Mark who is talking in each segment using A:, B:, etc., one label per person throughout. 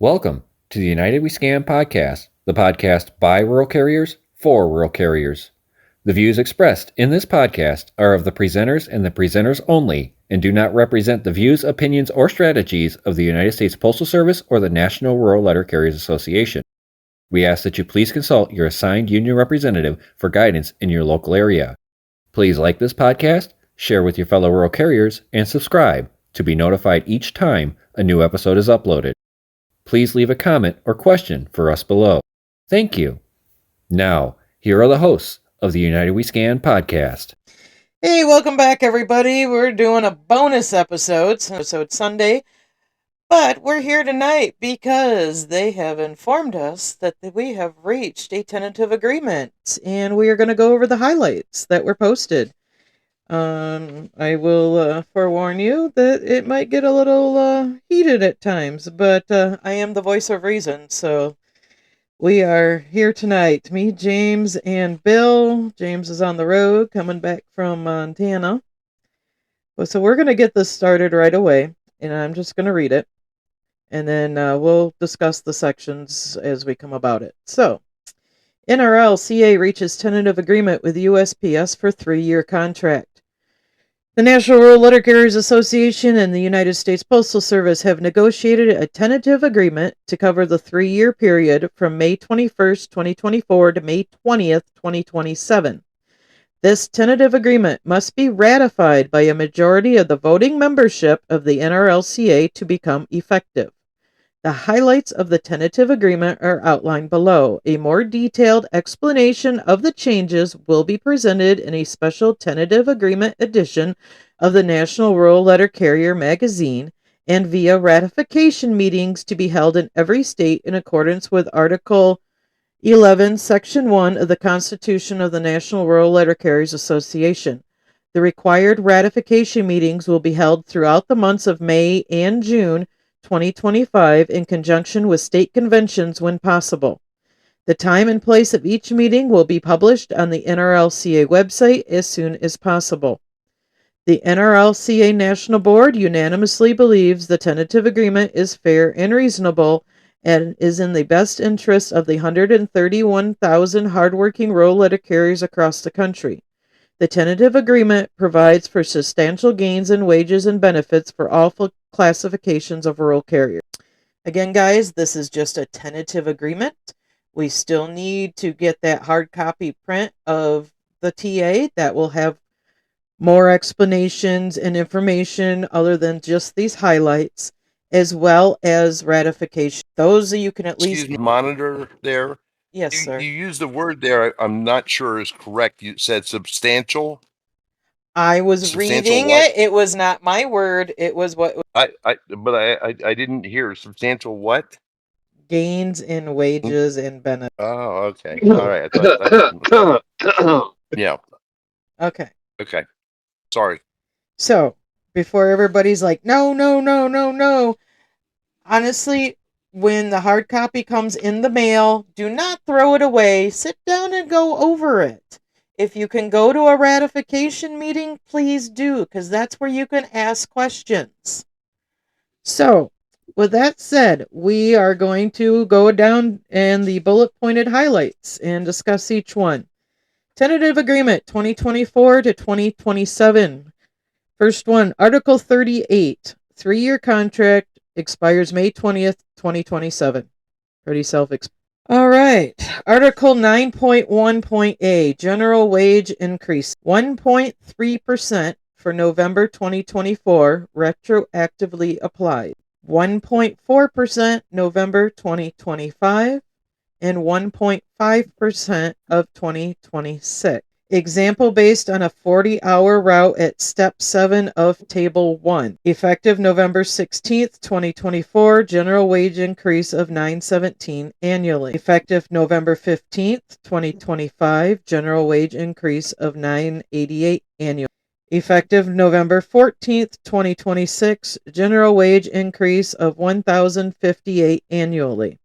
A: Welcome to the United We Scan podcast, the podcast by rural carriers for rural carriers. The views expressed in this podcast are of the presenters and the presenters only and do not represent the views, opinions, or strategies of the United States Postal Service or the National Rural Letter Carriers Association. We ask that you please consult your assigned union representative for guidance in your local area. Please like this podcast, share with your fellow rural carriers, and subscribe to be notified each time a new episode is uploaded. Please leave a comment or question for us below. Thank you. Now, here are the hosts of the United We Scan podcast.
B: Hey, welcome back, everybody. We're doing a bonus episode Sunday, but we're here tonight because they have informed us that we have reached a tentative agreement, and we are going to go over the highlights that were posted. I will forewarn you that it might get a little heated at times, but I am the voice of reason, so we are here tonight. Me, James, and Bill. James is on the road, coming back from Montana. So we're going to get this started right away, and I'm just going to read it, and then we'll discuss the sections as we come about it. So, NRLCA reaches tentative agreement with USPS for 3-year contract. The National Rural Letter Carriers Association and the United States Postal Service have negotiated a tentative agreement to cover the 3-year period from May 21st, 2024 to May 20th, 2027. This tentative agreement must be ratified by a majority of the voting membership of the NRLCA to become effective. The highlights of the tentative agreement are outlined below. A more detailed explanation of the changes will be presented in a special tentative agreement edition of the National Rural Letter Carrier magazine and via ratification meetings to be held in every state in accordance with Article 11, Section 1 of the Constitution of the National Rural Letter Carriers Association. The required ratification meetings will be held throughout the months of May and June 2025 in conjunction with state conventions when possible. The time and place of each meeting will be published on the NRLCA website as soon as possible. The NRLCA National Board unanimously believes the tentative agreement is fair and reasonable and is in the best interest of the 131,000 hardworking rural letter carriers across the country. The tentative agreement provides for substantial gains in wages and benefits for all classifications of rural carriers. Again, guys, this is just a tentative agreement. We still need to get that hard copy print of the TA that will have more explanations and information other than just these highlights, as well as ratification. Those you can at least
C: monitor there.
B: Yes, sir.
C: You used the word there. I'm not sure is correct. You said substantial.
B: I was reading it. It was not my word. It was what
C: I didn't hear substantial what?
B: Gains in wages and benefits.
C: Oh, okay. All right. I thought yeah.
B: Okay.
C: Okay. Sorry.
B: So, before everybody's like, no. Honestly, when the hard copy comes in the mail, do not throw it away. Sit down and go over it. If you can go to a ratification meeting, please do, because that's where you can ask questions. So, with that said, we are going to go down and the bullet pointed highlights and discuss each one. Tentative Agreement 2024 to 2027. First one, Article 38, 3-year contract, expires May 20th, 2027. Pretty self-explanatory. All right. Article 9.1.a, general wage increase. 1.3% for November 2024, retroactively applied. 1.4% November 2025, and 1.5% of 2026. Example based on a 40-hour route at Step 7 of Table 1. Effective November 16th, 2024, general wage increase of $9.17 annually. Effective November 15th, 2025, general wage increase of $9.88 annually. Effective November 14th, 2026, general wage increase of $1,058 annually.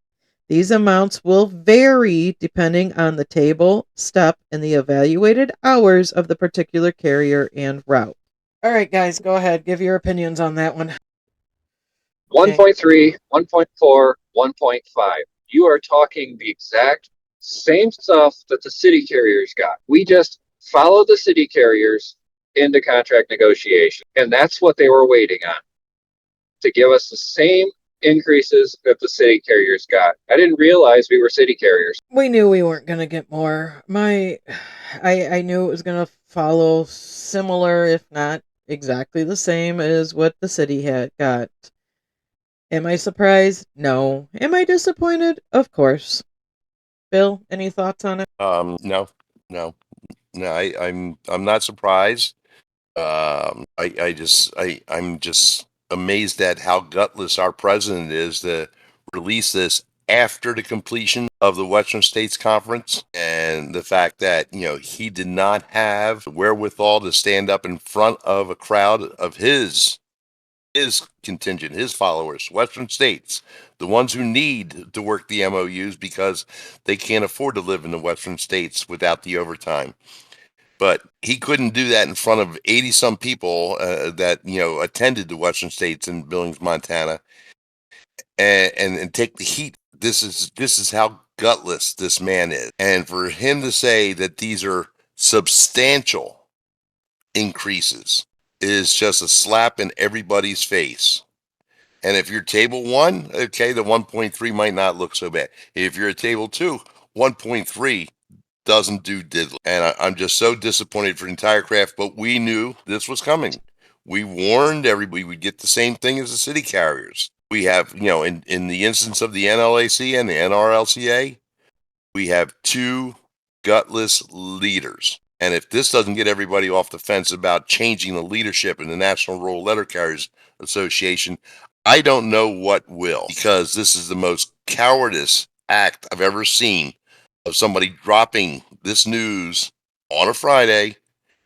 B: These amounts will vary depending on the table, step, and the evaluated hours of the particular carrier and route. All right, guys, go ahead. Give your opinions on that one. Okay.
A: 1.3, 1.4, 1.5. You are talking the exact same stuff that the city carriers got. We just followed the city carriers into contract negotiation. And that's what they were waiting on, to give us the same increases that the city carriers got. I didn't realize we were city carriers.
B: We knew we weren't going to get more. I knew it was going to follow similar, if not exactly the same as what the city had got. Am I surprised? No. Am I disappointed? Of course. Bill, any thoughts on it?
C: No, no, no. I'm not surprised. I'm just amazed at how gutless our president is to release this after the completion of the Western States Conference, and the fact that he did not have the wherewithal to stand up in front of a crowd of his contingent, his followers, Western states, the ones who need to work the MOUs because they can't afford to live in the Western states without the overtime. But he couldn't do that in front of 80 some people that attended the Western States in Billings, Montana, and take the heat. This is how gutless this man is, and for him to say that these are substantial increases is just a slap in everybody's face. And if you're table one, okay, the 1.3 might not look so bad. If you're at table two, 1.3 doesn't do diddly. And I'm just so disappointed for the entire craft, but we knew this was coming. We warned everybody we'd get the same thing as the city carriers. We have, in the instance of the NLAC and the NRLCA, we have two gutless leaders. And if this doesn't get everybody off the fence about changing the leadership in the National Rural Letter Carriers Association, I don't know what will, because this is the most cowardice act I've ever seen of somebody dropping this news on a Friday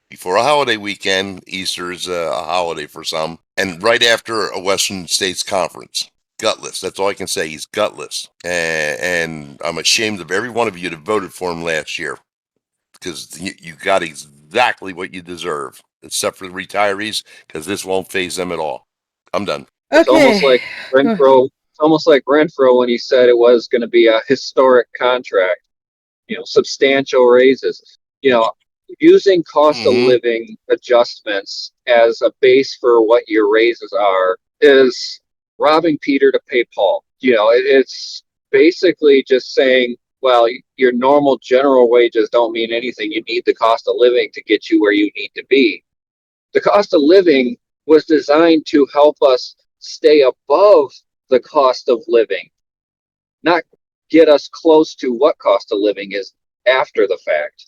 C: before a holiday weekend. Easter is a holiday for some, and right after a Western States Conference. Gutless. That's all I can say. He's gutless. And I'm ashamed of every one of you that voted for him last year, because you got exactly what you deserve, except for the retirees, because this won't phase them at all. I'm done.
A: It's almost
B: Okay.
A: like Renfro. It's almost like Renfro when he said it was going to be a historic contract. Substantial raises. Using cost of living adjustments as a base for what your raises are is robbing Peter to pay Paul. It's basically just saying, well, your normal general wages don't mean anything. You need the cost of living to get you where you need to be. The cost of living was designed to help us stay above the cost of living, not get us close to what cost of living is after the fact.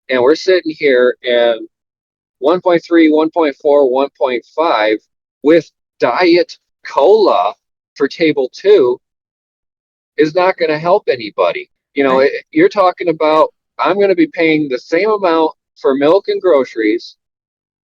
A: And we're sitting here and 1.3, 1.4, 1.5 with Diet Cola for table two is not going to help anybody. You're talking about, I'm going to be paying the same amount for milk and groceries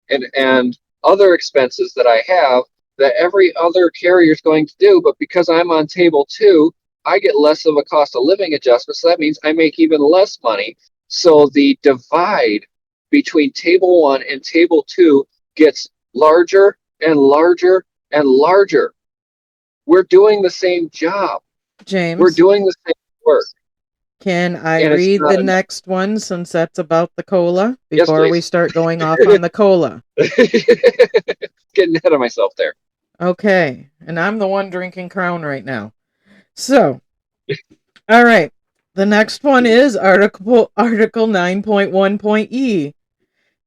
A: and other expenses that I have that every other carrier is going to do. But because I'm on table two, I get less of a cost of living adjustment. So that means I make even less money. So the divide between table one and table two gets larger and larger and larger. We're doing the same job.
B: James,
A: We're doing the same work.
B: can I
A: And it's
B: read
A: not
B: the
A: enough.
B: next one since that's about the cola
A: Yes,
B: before we
A: please.
B: start going off on the cola?
A: Getting ahead of myself there.
B: Okay. And I'm the one drinking Crown right now. So, all right. The next one is Article 9.1.E.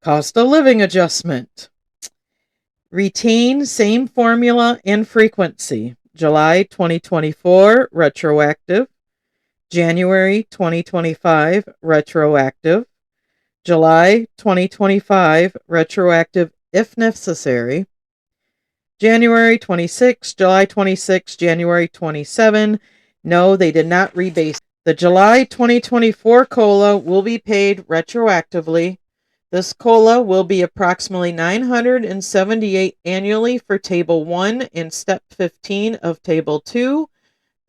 B: Cost of living adjustment. Retain same formula and frequency. July 2024 retroactive. January 2025 retroactive. July 2025 retroactive if necessary. January 26, July 26, January 27. No, they did not rebase. The July 2024 COLA will be paid retroactively. This COLA will be approximately $978 annually for Table 1 and Step 15 of Table 2.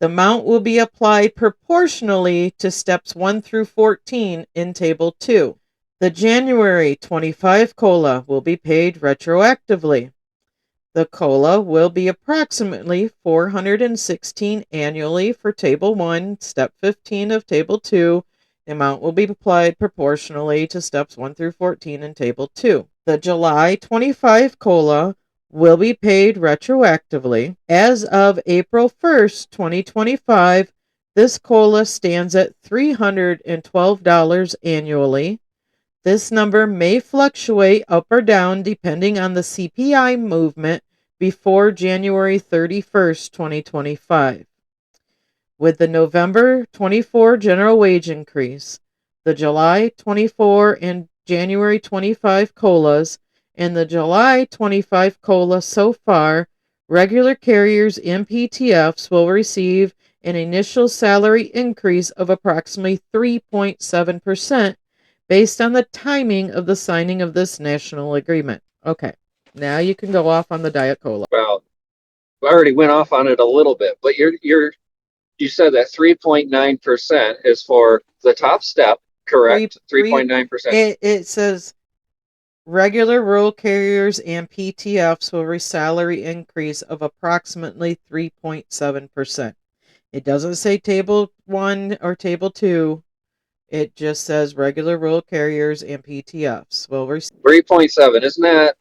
B: The amount will be applied proportionally to Steps 1 through 14 in Table 2. The January 25 COLA will be paid retroactively. The COLA will be approximately $416 annually for Table 1, Step 15 of Table 2. The amount will be applied proportionally to Steps 1 through 14 in Table 2. The July 25 COLA will be paid retroactively. As of April 1st, 2025, this COLA stands at $312 annually. This number may fluctuate up or down depending on the CPI movement before January 31st, 2025. With the November 24 general wage increase, the July 24 and January 25 COLAs, and the July 25 COLA so far, regular carriers and PTFs will receive an initial salary increase of approximately 3.7% based on the timing of the signing of this national agreement. Okay, now you can go off on the Diet Cola.
A: Well, I already went off on it a little bit, but you said that 3.9% is for the top step, correct? 3.9%.
B: It says regular rural carriers and PTFs will receive salary increase of approximately 3.7%. It doesn't say Table 1 or Table 2. It just says regular rural carriers and PTFs will receive
A: 3.7, isn't that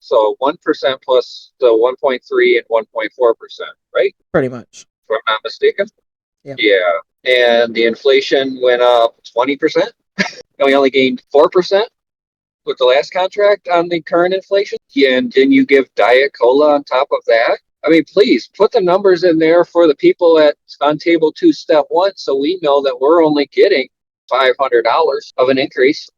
A: so 1% plus the 1.3 and 1.4%, right?
B: pretty much.
A: If I'm not mistaken.
B: Yeah.
A: Yeah. And the inflation went up 20%. And we only gained 4% with the last contract on the current inflation. Yeah, and then you give Diet Cola on top of that. I mean, please put the numbers in there for the people on Table 2, Step 1, so we know that we're only getting $500 of an increase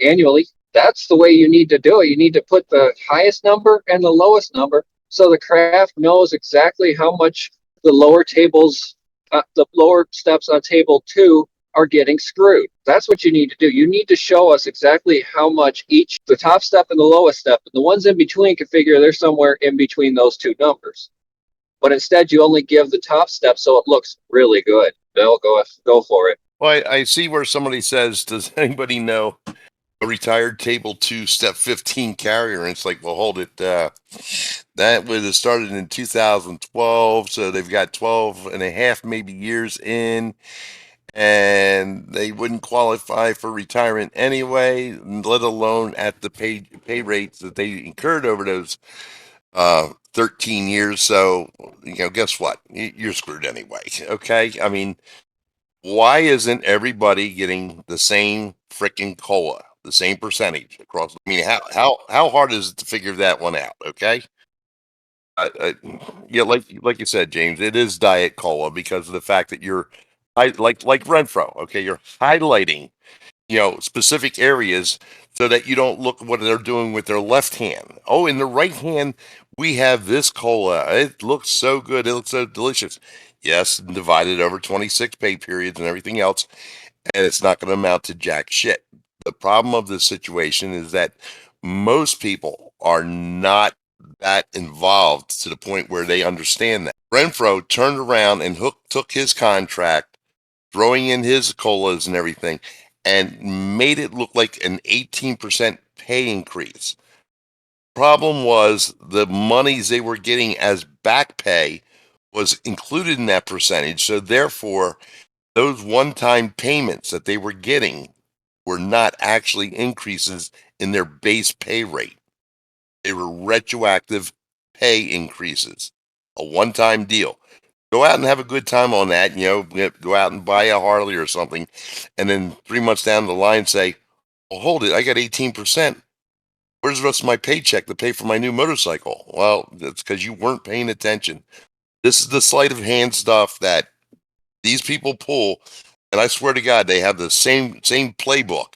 A: annually. That's the way you need to do it. You need to put the highest number and the lowest number so the craft knows exactly how much the lower the lower steps on Table 2 are getting screwed. That's what you need to do. You need to show us exactly how much each, the top step and the lowest step, and the ones in between can figure they're somewhere in between those two numbers. But instead, you only give the top step so it looks really good. They'll go for it.
C: Well, I see where somebody says, does anybody know a retired Table 2 Step 15 carrier? And it's like, well, hold it. That would have started in 2012, so they've got 12 and a half maybe years in, and they wouldn't qualify for retirement anyway, let alone at the pay rates that they incurred over those 13 years. So, guess what? You're screwed anyway. Okay. I mean, why isn't everybody getting the same freaking COLA, the same percentage across? I mean, how hard is it to figure that one out? Okay. Yeah, like you said, James, it is Diet Cola because of the fact that you're like Renfro. Okay, you're highlighting specific areas so that you don't look what they're doing with their left hand. Oh, in the right hand, we have this cola. It looks so good. It looks so delicious. Yes, divided over 26 pay periods and everything else, and it's not going to amount to jack shit. The problem of this situation is that most people are not that involved to the point where they understand that. Renfro turned around and took his contract, throwing in his colas and everything, and made it look like an 18% pay increase. Problem was the monies they were getting as back pay was included in that percentage. So therefore, those one-time payments that they were getting were not actually increases in their base pay rate. They were retroactive pay increases, a one-time deal. Go out and have a good time on that, go out and buy a Harley or something, and then 3 months down the line say, well, hold it, I got 18%. Where's the rest of my paycheck to pay for my new motorcycle? Well, that's because you weren't paying attention. This is the sleight of hand stuff that these people pull, and I swear to God, they have the same playbook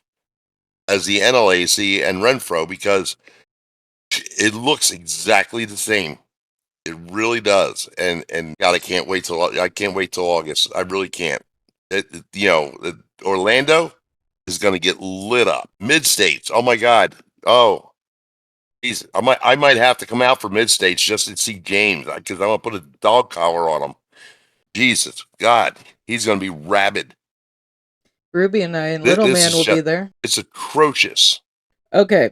C: as the NLAC and Renfro because it looks exactly the same. It really does, and God, I can't wait till August. I really can't. Orlando is going to get lit up. Mid states, oh my God, oh, geez, I might have to come out for mid states just to see James because I'm gonna put a dog collar on him. Jesus, God, he's going to be rabid.
B: Ruby and I and Little Man will be there.
C: It's atrocious.
B: Okay.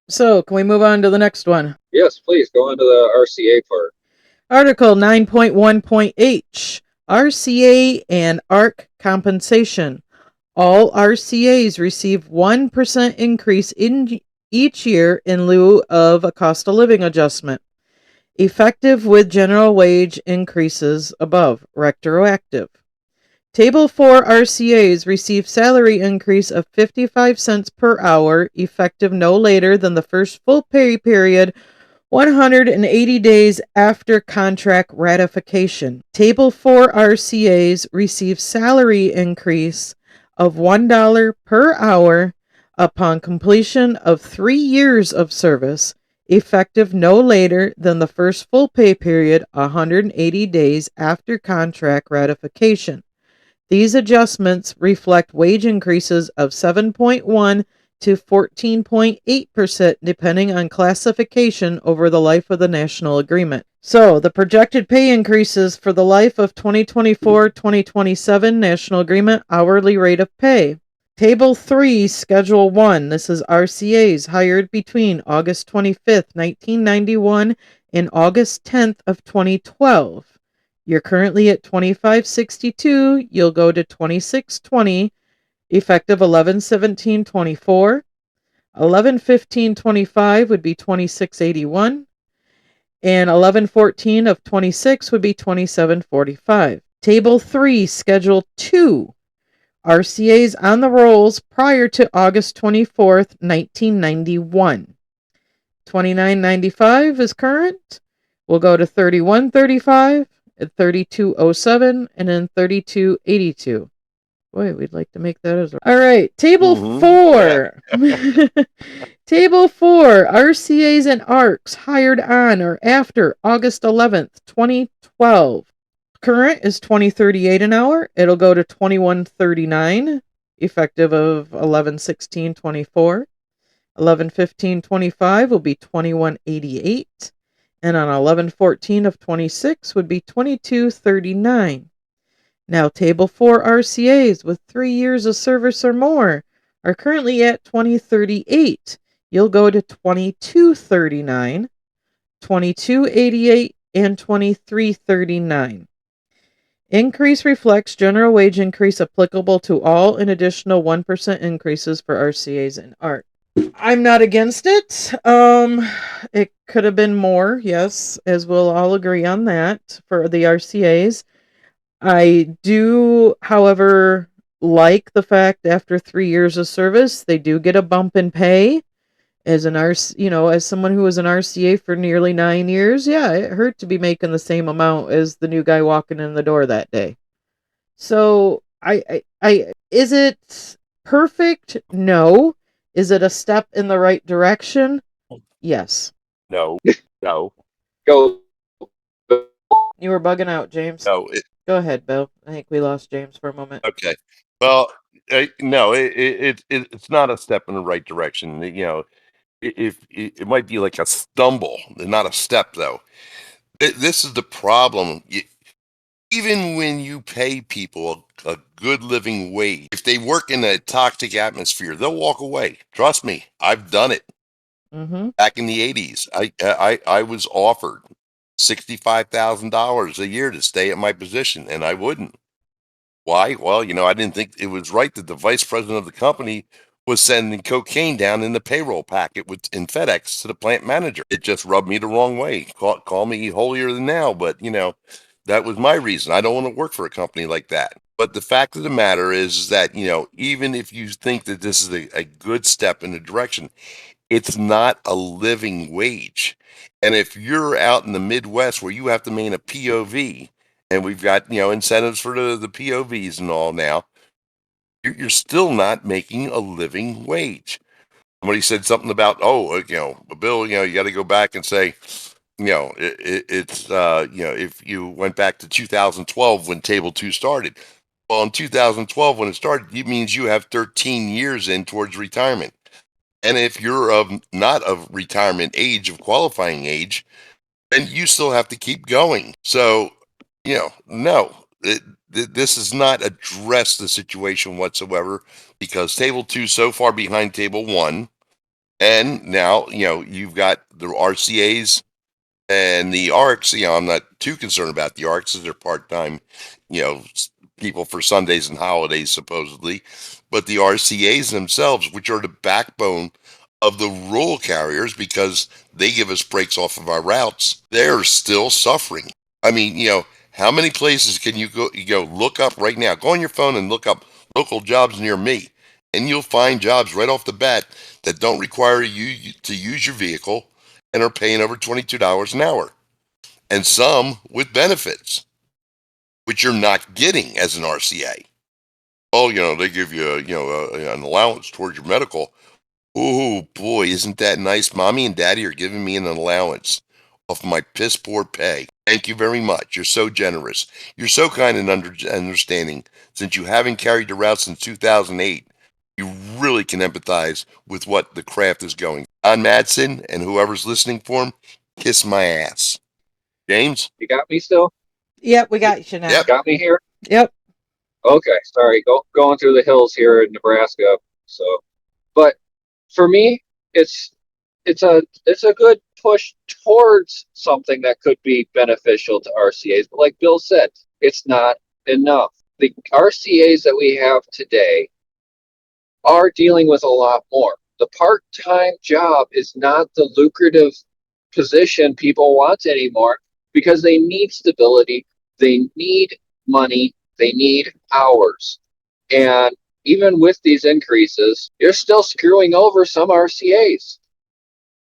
B: So, can we move on to the next one?
A: Yes, please go on to the RCA part.
B: Article 9.1.H, RCA and ARC compensation. All RCAs receive 1% increase in each year in lieu of a cost of living adjustment, effective with general wage increases above, retroactive. Table 4 RCAs receive salary increase of 55 cents per hour, effective no later than the first full pay period 180 days after contract ratification. Table 4 RCAs receive salary increase of $1 per hour upon completion of 3 years of service, effective no later than the first full pay period 180 days after contract ratification. These adjustments reflect wage increases of 7.1 to 14.8% depending on classification over the life of the national agreement. So, the projected pay increases for the life of 2024-2027 national agreement hourly rate of pay. Table 3, Schedule 1. This is RCAs hired between August 25th, 1991 and August 10th of 2012. You're currently at 2562. You'll go to 2620, effective 11/17/24. 11/15/25 would be 2681, and 11/14 of 26 would be 2745. Table 3, Schedule 2. RCAs on the rolls prior to August 24th, 1991. 2995 is current. We'll go to 3135. At 3207 and then 3282. Boy, we'd like to make that as a... All right, table 4. Table 4, RCAs and ARCs hired on or after August 11th, 2012. Current is $20.38 an hour. It'll go to $21.39, effective of 11/16/24. 11/15/25 will be $21.88. And on 11/14 of 26 would be $22.39. Now, Table 4 RCAs with 3 years of service or more are currently at $20.38. You'll go to $22.39, $22.88, and $23.39. Increase reflects general wage increase applicable to all and additional 1% increases for RCAs and ARC. I'm not against it. It could have been more, yes, as we'll all agree on that for the RCAs. I do, however, like the fact after 3 years of service, they do get a bump in pay. As an as someone who was an RCA for nearly 9 years, yeah, it hurt to be making the same amount as the new guy walking in the door that day. So, is it perfect? No. Is it a step in the right direction? Yes.
C: No.
A: Go.
B: You were bugging out, James.
C: No.
B: Go ahead, Bill. I think we lost James for a moment.
C: Okay. Well, no, it's not a step in the right direction. If it might be like a stumble, not a step, though. This is the problem. Even when you pay people a good living wage, if they work in a toxic atmosphere, they'll walk away. Trust me, I've done it. Back in the 80s, I was offered $65,000 a year to stay at my position, and I wouldn't. Why? Well, I didn't think it was right that the vice president of the company was sending cocaine down in the payroll packet in FedEx to the plant manager. It just rubbed me the wrong way. Call me holier than thou, but that was my reason. I don't want to work for a company like that. But the fact of the matter is that, even if you think that this is a good step in the direction, it's not a living wage. And if you're out in the Midwest where you have to maintain a POV, and we've got, incentives for the POVs and all now, you're still not making a living wage. Somebody said something about, Bill, you got to go back and say, if you went back to 2012 when Table 2 started. Well, in 2012, when it started, it means you have 13 years in towards retirement. And if you're not of retirement age, of qualifying age, then you still have to keep going. So, no, this does not address the situation whatsoever because Table 2 is so far behind Table 1. And now, you've got the RCAs and the ARCs. I'm not too concerned about the ARCs as they're part-time, people for Sundays and holidays, supposedly. But the RCAs themselves, which are the backbone of the rural carriers because they give us breaks off of our routes, they're still suffering. I mean, how many places can you go look up right now? Go on your phone and look up local jobs near me, and you'll find jobs right off the bat that don't require you to use your vehicle and are paying over $22 an hour, and some with benefits, which you're not getting as an RCA. Oh, they give you, an allowance towards your medical. Oh boy, isn't that nice? Mommy and Daddy are giving me an allowance off my piss poor pay. Thank you very much. You're so generous. You're so kind and understanding. Since you haven't carried the route since 2008, you really can empathize with what the craft is going. Don Madsen and whoever's listening for him, kiss my ass. James?
D: You got me still?
B: Yep, we got you now.
C: Yep.
D: Got me here?
B: Yep.
D: Okay, sorry. Going through the hills here in Nebraska. But for me, it's a good push towards something that could be beneficial to RCAs. But like Bill said, it's not enough. The RCAs that we have today are dealing with a lot more. The part-time job is not the lucrative position people want anymore because they need stability, they need money, they need hours. And even with these increases, you're still screwing over some RCAs.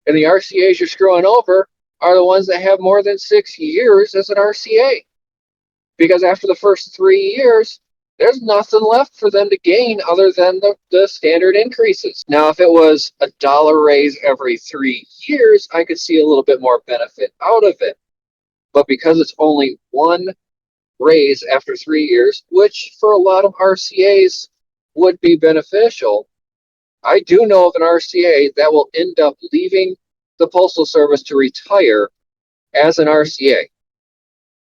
D: And the RCAs you're screwing over are the ones that have more than 6 years as an RCA. Because after the first 3 years, there's nothing left for them to gain other than the standard increases. Now, if it was $1 raise every 3 years, I could see a little bit more benefit out of it. But because it's only one raise after 3 years, which for a lot of RCAs would be beneficial, I do know of an RCA that will end up leaving the Postal Service to retire as an RCA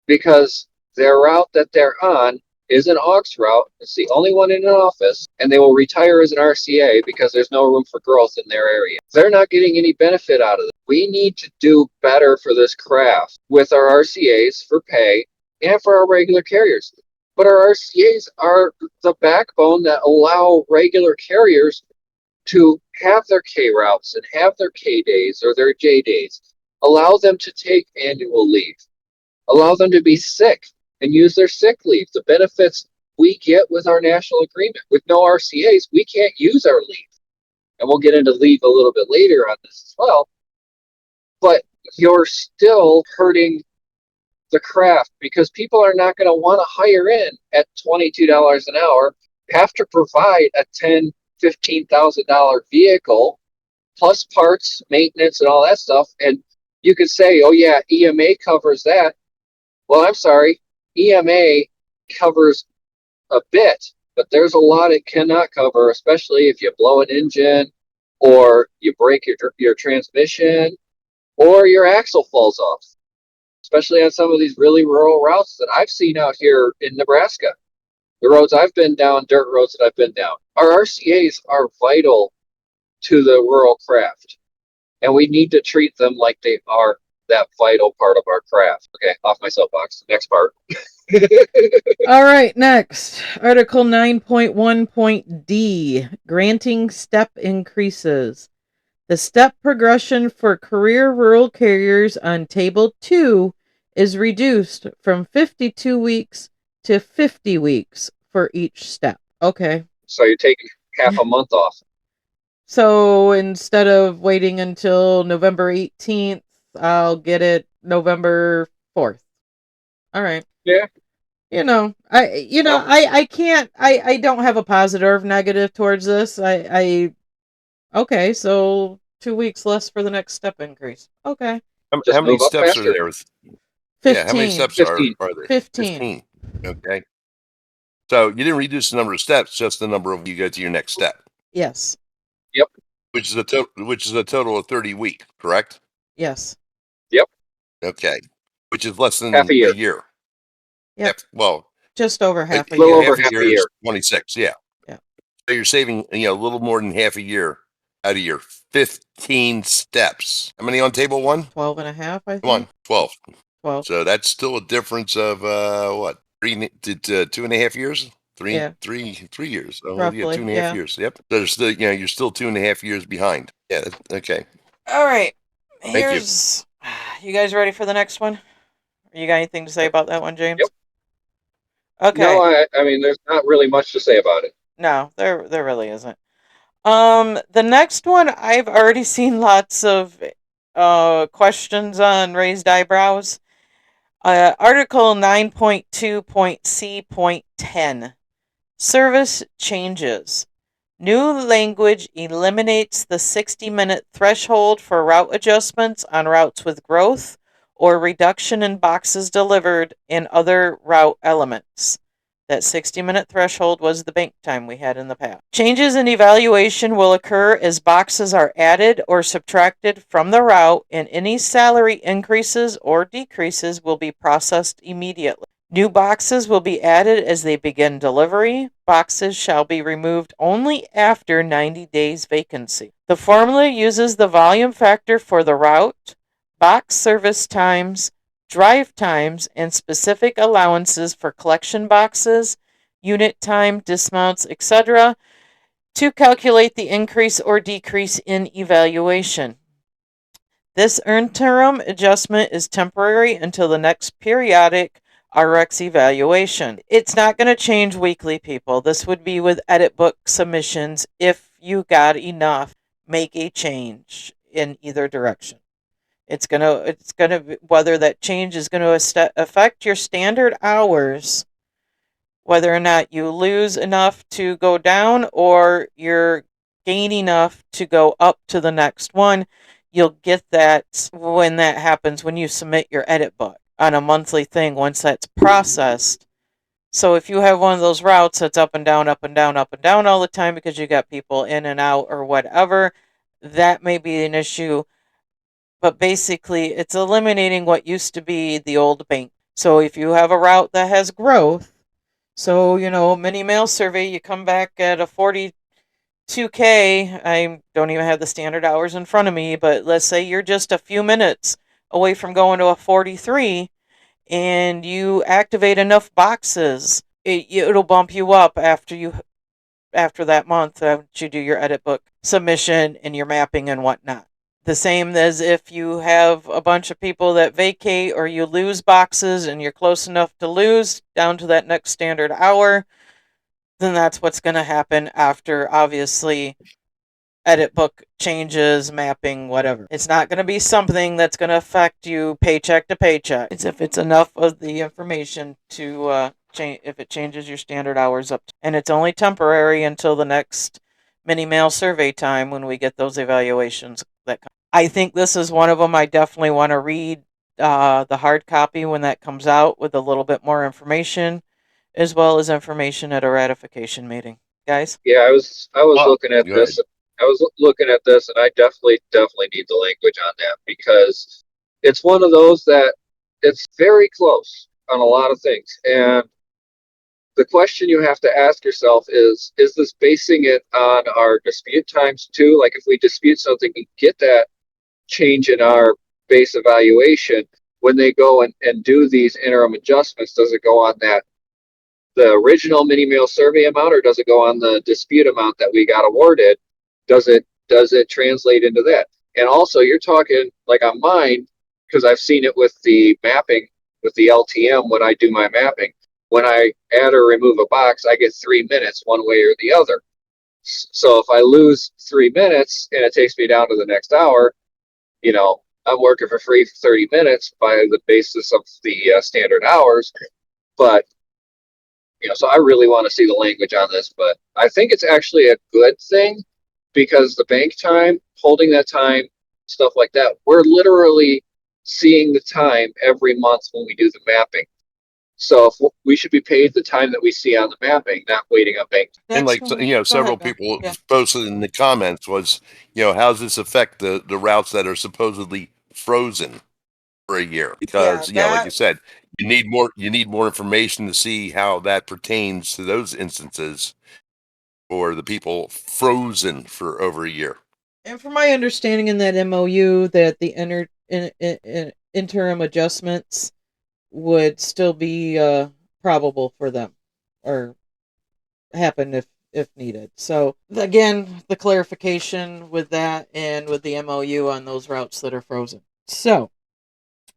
D: because their route that they're on is an aux route. It's the only one in an office, and they will retire as an RCA because there's no room for growth in their area. They're not getting any benefit out of it. We need to do better for this craft with our RCAs for pay and for our regular carriers. But our RCAs are the backbone that allow regular carriers to have their K routes and have their K days or their J days. Allow them to take annual leave. Allow them to be sick and use their sick leave. The benefits we get with our national agreement. With no RCAs, we can't use our leave. And we'll get into leave a little bit later on this as well. But you're still hurting the craft because people are not going to want to hire in at $22 an hour, have to provide a $10,000, $15,000 vehicle plus parts, maintenance, and all that stuff. And you could say, oh yeah, EMA covers that. Well, I'm sorry, EMA covers a bit, but there's a lot it cannot cover, especially if you blow an engine or you break your transmission or your axle falls off, especially on some of these really rural routes that I've seen out here in Nebraska. The roads I've been down, dirt roads that I've been down. Our RCAs are vital to the rural craft, and we need to treat them like they are that vital part of our craft. Okay, off my soapbox. Next part.
B: All right, next. Article 9.1.d, granting step increases. The step progression for career rural carriers on Table 2 is reduced from 52 weeks to 50 weeks for each step. Okay.
D: So you're taking half a month off.
B: So instead of waiting until November 18th, I'll get it November 4th. All right.
D: Yeah.
B: I don't have a positive or negative towards this. Okay, so 2 weeks less for the next step increase. Okay.
D: Just
C: How many
D: move up
C: steps
D: faster.
C: are there?
B: 15.
C: Yeah, how many steps
D: 15.
C: are there?
B: 15.
C: Okay. So you didn't reduce the number of steps, just the number of you go to your next step.
B: Yes.
D: Yep.
C: Which is a total of 30 weeks, correct?
B: Yes.
D: Yep.
C: Okay. Which is less than
D: half a year.
B: Yep.
C: Well,
B: just over half a
D: little
B: year.
D: over half a year.
C: Is 26. Yeah.
B: Yeah.
C: So you're saving, a little more than half a year out of your 15 steps. How many on table 1?
B: 12 and a half, I think.
C: Come on, 12.
B: 12.
C: So that's still a difference of what? 2.5 years? Three
B: Yeah.
C: 3 years. Oh,
B: Roughly,
C: yeah, 2.5
B: yeah.
C: years. Yep. So there's still, you're still 2.5 years behind. Yeah. Okay.
B: All right.
C: Thank you.
B: You guys ready for the next one? You got anything to say about that one, James?
D: Yep.
B: Okay.
D: No, I mean, there's not really much to say about it.
B: No, there really isn't. The next one I've already seen lots of questions on, raised eyebrows. Article 9.2.C.10. Service changes. New language eliminates the 60-minute threshold for route adjustments on routes with growth or reduction in boxes delivered and other route elements. That 60-minute threshold was the bank time we had in the past. Changes in evaluation will occur as boxes are added or subtracted from the route, and any salary increases or decreases will be processed immediately. New boxes will be added as they begin delivery. Boxes shall be removed only after 90 days vacancy. The formula uses the volume factor for the route, box service times, drive times, and specific allowances for collection boxes, unit time, dismounts, etc., to calculate the increase or decrease in evaluation. This interim adjustment is temporary until the next periodic RX evaluation. It's not going to change weekly, people. This would be with edit book submissions. If you got enough, make a change in either direction. It's gonna whether that change is going to affect your standard hours, whether or not you lose enough to go down or you're gain enough to go up to the next one. You'll get that when that happens, when you submit your edit book on a monthly thing once that's processed. So if you have one of those routes that's up and down, up and down, up and down all the time because you got people in and out or whatever, that may be an issue. But basically, it's eliminating what used to be the old bank. So if you have a route that has growth, so, mini mail survey, you come back at a 42K. I don't even have the standard hours in front of me, but let's say you're just a few minutes away from going to a 43 and you activate enough boxes, it'll bump you up after that month that you do your edit book submission and your mapping and whatnot. The same as if you have a bunch of people that vacate or you lose boxes and you're close enough to lose down to that next standard hour, then that's what's going to happen after, obviously, edit book changes, mapping, whatever. It's not going to be something that's going to affect you paycheck to paycheck. It's if it's enough of the information to change, if it changes your standard hours up. And it's only temporary until the next mini mail survey time when we get those evaluations that come. I think this is one of them. I definitely want to read the hard copy when that comes out with a little bit more information, as well as information at a ratification meeting. Guys?
D: Yeah, I was looking at
C: Go
D: this.
C: ahead.
D: I was looking at this, and I definitely need the language on that because it's one of those that it's very close on a lot of things. And the question you have to ask yourself is this basing it on our dispute times too? Like if we dispute something, we get that change in our base evaluation. When they go and do these interim adjustments, does it go on that the original mini mail survey amount, or does it go on the dispute amount that we got awarded? Does it translate into that? And also, you're talking like on mine, because I've seen it with the mapping with the LTM when I do my mapping. When I add or remove a box, I get 3 minutes one way or the other. So if I lose 3 minutes and it takes me down to the next hour, I'm working for free for 30 minutes by the basis of the standard hours. But so I really want to see the language on this, but I think it's actually a good thing because the bank time, holding that time, stuff like that, we're literally seeing the time every month when we do the mapping. So if we should be paid the time that we see on the mapping, not waiting on bank time.
C: And several people posted in the comments was, how does this affect the routes that are supposedly frozen for a year? Because like you said, you need more information to see how that pertains to those instances, or the people frozen for over a year.
B: And from my understanding in that MOU, that the interim adjustments would still be probable for them, or happen if needed. So again, the clarification with that and with the MOU on those routes that are frozen. So,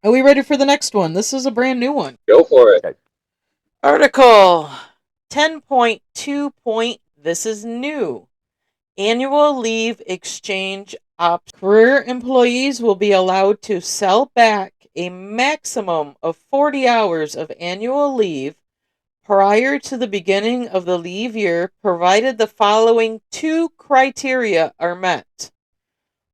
B: are we ready for the next one? This is a brand new one.
D: Go for it.
B: Article 10.2. This is new. Annual leave exchange option. Career employees will be allowed to sell back a maximum of 40 hours of annual leave prior to the beginning of the leave year, provided the following two criteria are met.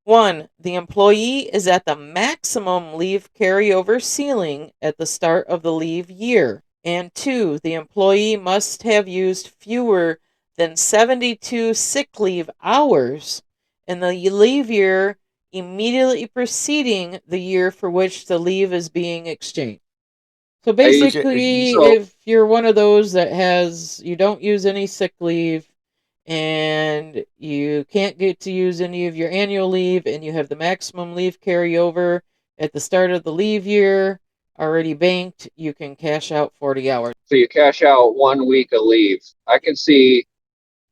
B: 1. The employee is at the maximum leave carryover ceiling at the start of the leave year. And 2. The employee must have used fewer than 72 sick leave hours in the leave year immediately preceding the year for which the leave is being exchanged. So basically, if you're one of those that you don't use any sick leave and you can't get to use any of your annual leave and you have the maximum leave carryover at the start of the leave year already banked, you can cash out 40 hours.
D: So you cash out 1 week of leave. I can see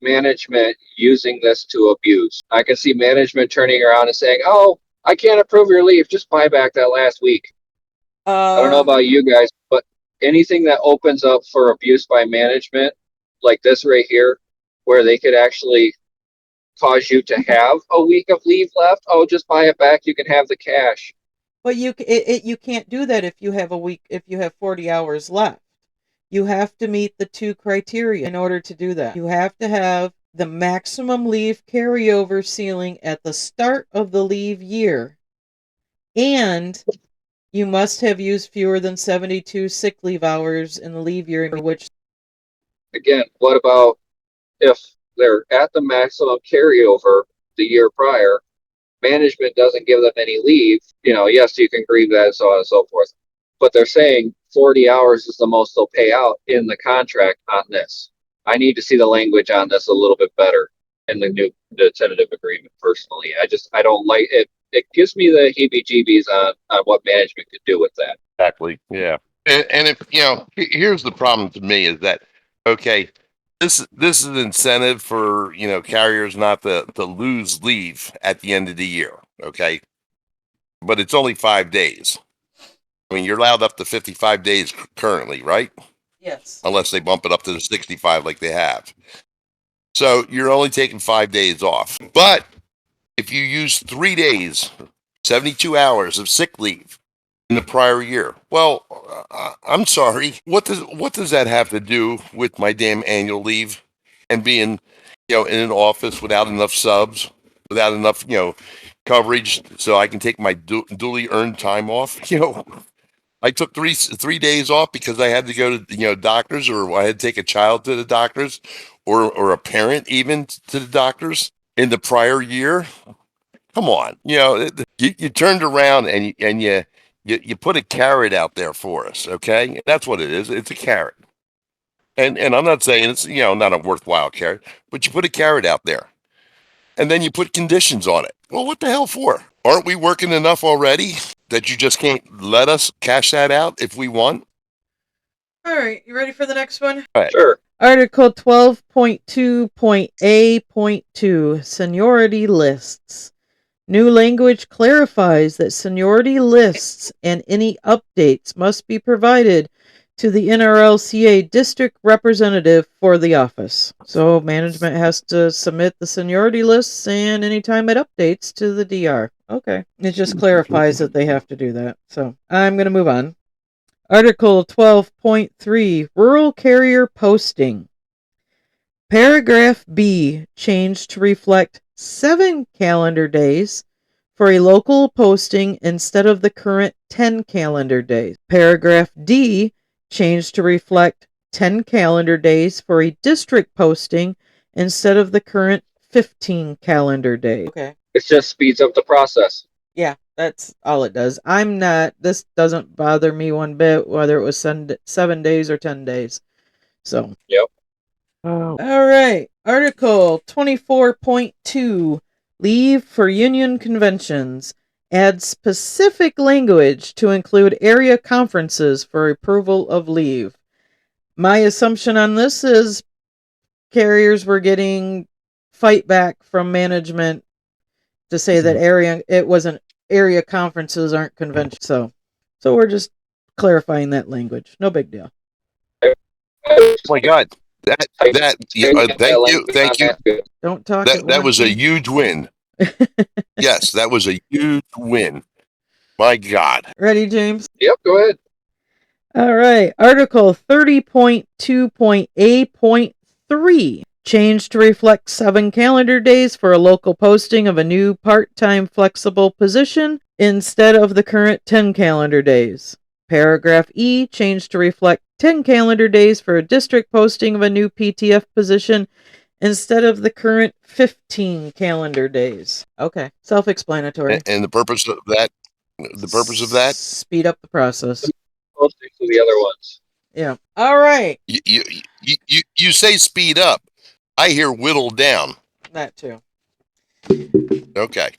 D: management using this to abuse. I can see management turning around and saying, "Oh, I can't approve your leave. Just buy back that last week." I don't know about you guys, but anything that opens up for abuse by management, like this right here, where they could actually cause you to have a week of leave left, oh, just buy it back. You can have the cash.
B: But you can't do that if you have 40 hours left. You have to meet the two criteria in order to do that. You have to have the maximum leave carryover ceiling at the start of the leave year, and you must have used fewer than 72 sick leave hours in the leave year in which.
D: Again, what about if they're at the maximum carryover the year prior, management doesn't give them any leave? Yes, you can grieve that and so on and so forth. But they're saying 40 hours is the most they'll pay out in the contract on this. I need to see the language on this a little bit better in the tentative agreement. Personally, I don't like it. It gives me the heebie-jeebies on what management could do with that.
C: Exactly. Yeah. And if here's the problem to me is that okay, this is an incentive for carriers not to lose leave at the end of the year. Okay, but it's only 5 days. I mean, you're allowed up to 55 days currently, right?
B: Yes.
C: Unless they bump it up to the 65 like they have. So you're only taking 5 days off. But if you use 3 days, 72 hours of sick leave in the prior year, well, I'm sorry. What does that have to do with my damn annual leave and being, in an office without enough subs, without enough, coverage so I can take my duly earned time off? I took three days off because I had to go to doctors, or I had to take a child to the doctors, or a parent even to the doctors in the prior year. Come on, you turned around and you put a carrot out there for us. Okay, that's what it is. It's a carrot, and I'm not saying it's not a worthwhile carrot, but you put a carrot out there, and then you put conditions on it. Well, what the hell for? Aren't we working enough already that you just can't let us cash that out if we want?
B: All right, you ready for the next one?
C: All right.
D: Sure.
B: Article 12.2.A.2 Seniority Lists. New language clarifies that seniority lists and any updates must be provided to the NRLCA district representative for the office. So management has to submit the seniority lists and anytime it updates to the DR. Okay. It just clarifies that they have to do that. So I'm going to move on. Article 12.3 Rural Carrier Posting. Paragraph B changed to reflect 7 calendar days for a local posting instead of the current 10 calendar days. Paragraph D changed to reflect 10 calendar days for a district posting instead of the current 15 calendar days. Okay.
D: It just speeds up the process.
B: Yeah, that's all it does. This doesn't bother me one bit, whether it was 7 days or 10 days. So.
D: Yep.
B: All right. Article 24.2 Leave for union conventions. Add specific language to include area conferences for approval of leave. My assumption on this is carriers were getting fight back from management to say that area conferences aren't conventions. So we're just clarifying that language. No big deal.
C: Oh my God. Thank you.
B: Don't talk at
C: That
B: once.
C: was a huge win. Yes, that was a huge win. My God.
B: Ready, James?
D: Yep, go ahead.
B: All right. Article 30.2.A.3. Change to reflect 7 calendar days for a local posting of a new part-time flexible position instead of the current 10 calendar days. Paragraph E, change to reflect 10 calendar days for a district posting of a new PTF position instead of the current 15 calendar days. Okay, self-explanatory.
C: And the purpose of that?
B: Speed up the process.
D: Posting to the other ones.
B: Yeah. All right.
C: You say speed up. I hear whittle down.
B: That too.
C: Okay.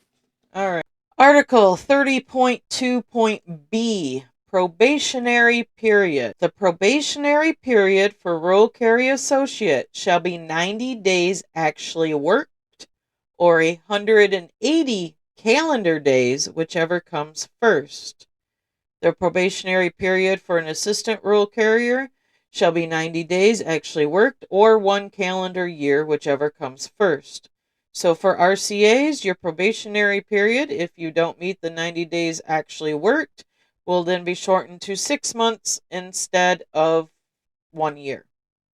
B: All right. Article 30.2.B. Probationary period. The probationary period for rural carrier associate shall be 90 days actually worked or 180 calendar days, whichever comes first. The probationary period for an assistant rural carrier shall be 90 days actually worked or 1 calendar year, whichever comes first. So for RCAs, your probationary period, if you don't meet the 90 days actually worked, will then be shortened to 6 months instead of 1 year.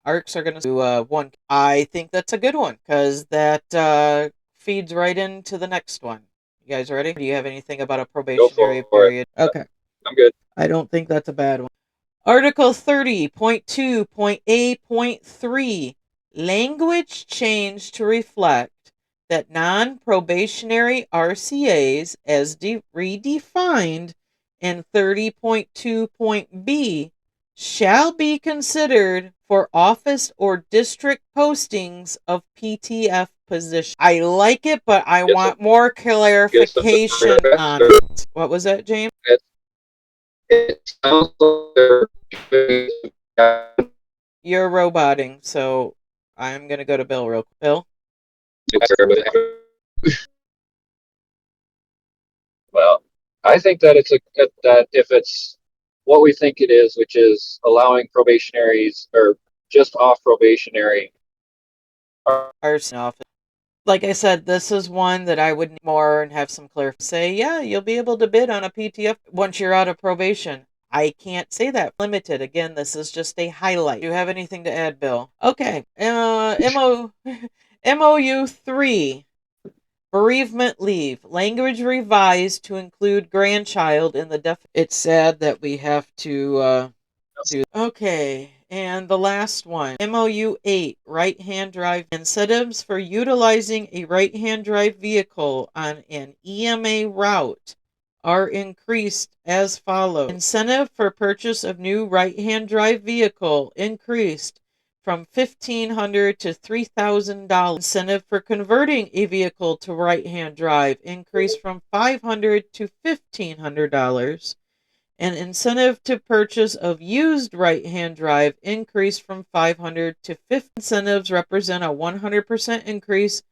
B: ARCs are going to do 1. I think that's a good one because that feeds right into the next one. You guys ready? Do you have anything about a probationary period? Okay.
D: I'm good.
B: I don't think that's a bad one. Article 30.2.A.3. Language change to reflect that non-probationary RCAs as redefined in 30.2.B shall be considered for office or district postings of PTF positions. I like it, but I want more clarification on it. What was that, James?
D: It sounds like
B: You're roboting, so I'm gonna go to Bill real quick. Bill?
D: Well, I think that that if it's what we think it is, which is allowing probationaries or just off probationary.
B: Arson office. Like I said, this is one that I would need more and have some clarification. Say, yeah, you'll be able to bid on a PTF once you're out of probation. I can't say that. Limited. Again, this is just a highlight. Do you have anything to add, Bill? Okay. MOU 3. Bereavement leave. Language revised to include grandchild in the It's sad that we have to do. Okay. And the last one, MOU 8, right-hand drive incentives for utilizing a right-hand drive vehicle on an EMA route are increased as follows. Incentive for purchase of new right-hand drive vehicle increased from $1,500 to $3,000. Incentive for converting a vehicle to right-hand drive increased from $500 to $1,500. An incentive to purchase of used right-hand drive increased from $500 to $50. Incentives represent a 100% increase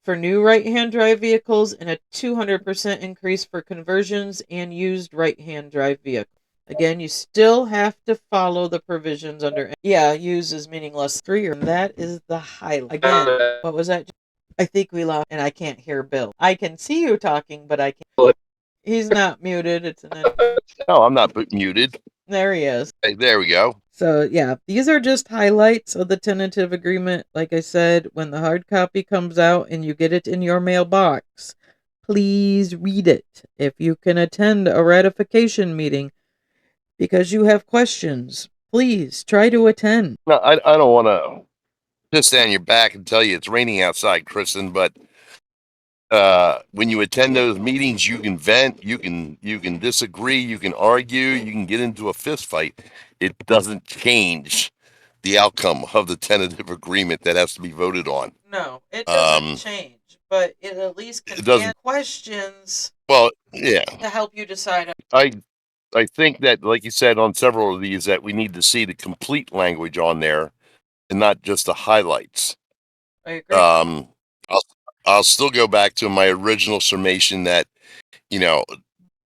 B: for new right-hand drive vehicles and a 200% increase for conversions and used right-hand drive vehicles. Again, you still have to follow the provisions under. Yeah, use is meaningless. 3, and that is the highlight. Again, what was that? I think we lost, and I can't hear Bill. I can see you talking, but I can't. He's not muted. It's an.
C: No, I'm not muted.
B: There he is.
C: Hey, there we go.
B: So, yeah, these are just highlights of the tentative agreement. Like I said, when the hard copy comes out and you get it in your mailbox, please read it. If you can attend a ratification meeting because you have questions, please try to attend.
C: No, I don't want to just stand your back and tell you it's raining outside, Kristen, but when you attend those meetings, you can vent, you can disagree, you can argue, you can get into a fist fight. It doesn't change the outcome of the tentative agreement that has to be voted on.
B: No, it doesn't change. but it at least
C: It
B: can
C: doesn't.
B: add questions
C: Well, yeah.
B: to help you decide.
C: I think that, like you said, on several of these, that we need to see the complete language on there and not just the highlights.
B: I agree.
C: I'll I'll still go back to my original summation that, you know,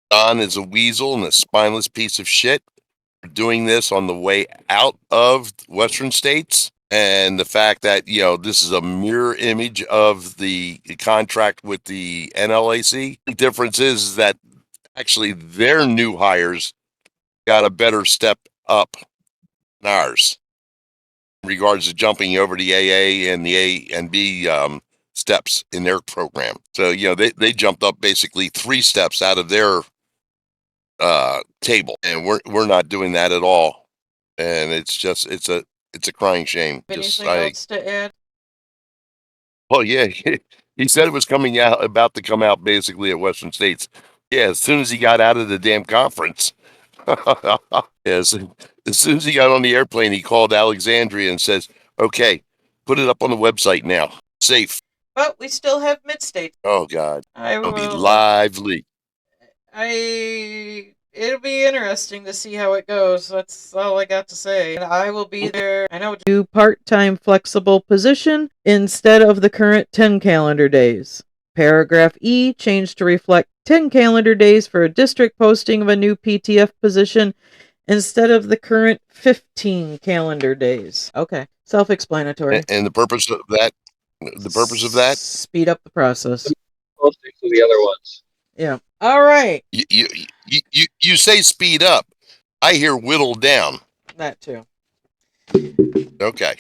C: Don is a weasel and a spineless piece of shit for doing this on the way out of Western states. And the fact that, this is a mirror image of the contract with the NLAC. The difference is that actually their new hires got a better step up than ours in regards to jumping over the AA and the A and B steps in their program. So, they jumped up basically 3 steps out of their table, and we're not doing that at all. And it's a crying shame.
B: Anything else to add?
C: Well, yeah, he said it was about to come out basically at Western States. Yeah, as soon as he got out of the damn conference. Yes, as soon as he got on the airplane, he called Alexandria and says, "Okay, put it up on the website now. Safe."
B: But we still have mid-state.
C: Oh God,
B: It'll
C: be lively.
B: It'll be interesting to see how it goes. That's all I got to say. And I will be there. I know do part-time flexible position instead of the current 10 calendar days. Paragraph E changed to reflect 10 calendar days for a district posting of a new PTF position instead of the current 15 calendar days. Okay, self-explanatory.
C: And the purpose of that,
B: speed up the process.
D: Posting to the other ones.
B: Yeah. All right.
C: You say speed up. I hear whittle down.
B: That too.
C: Okay.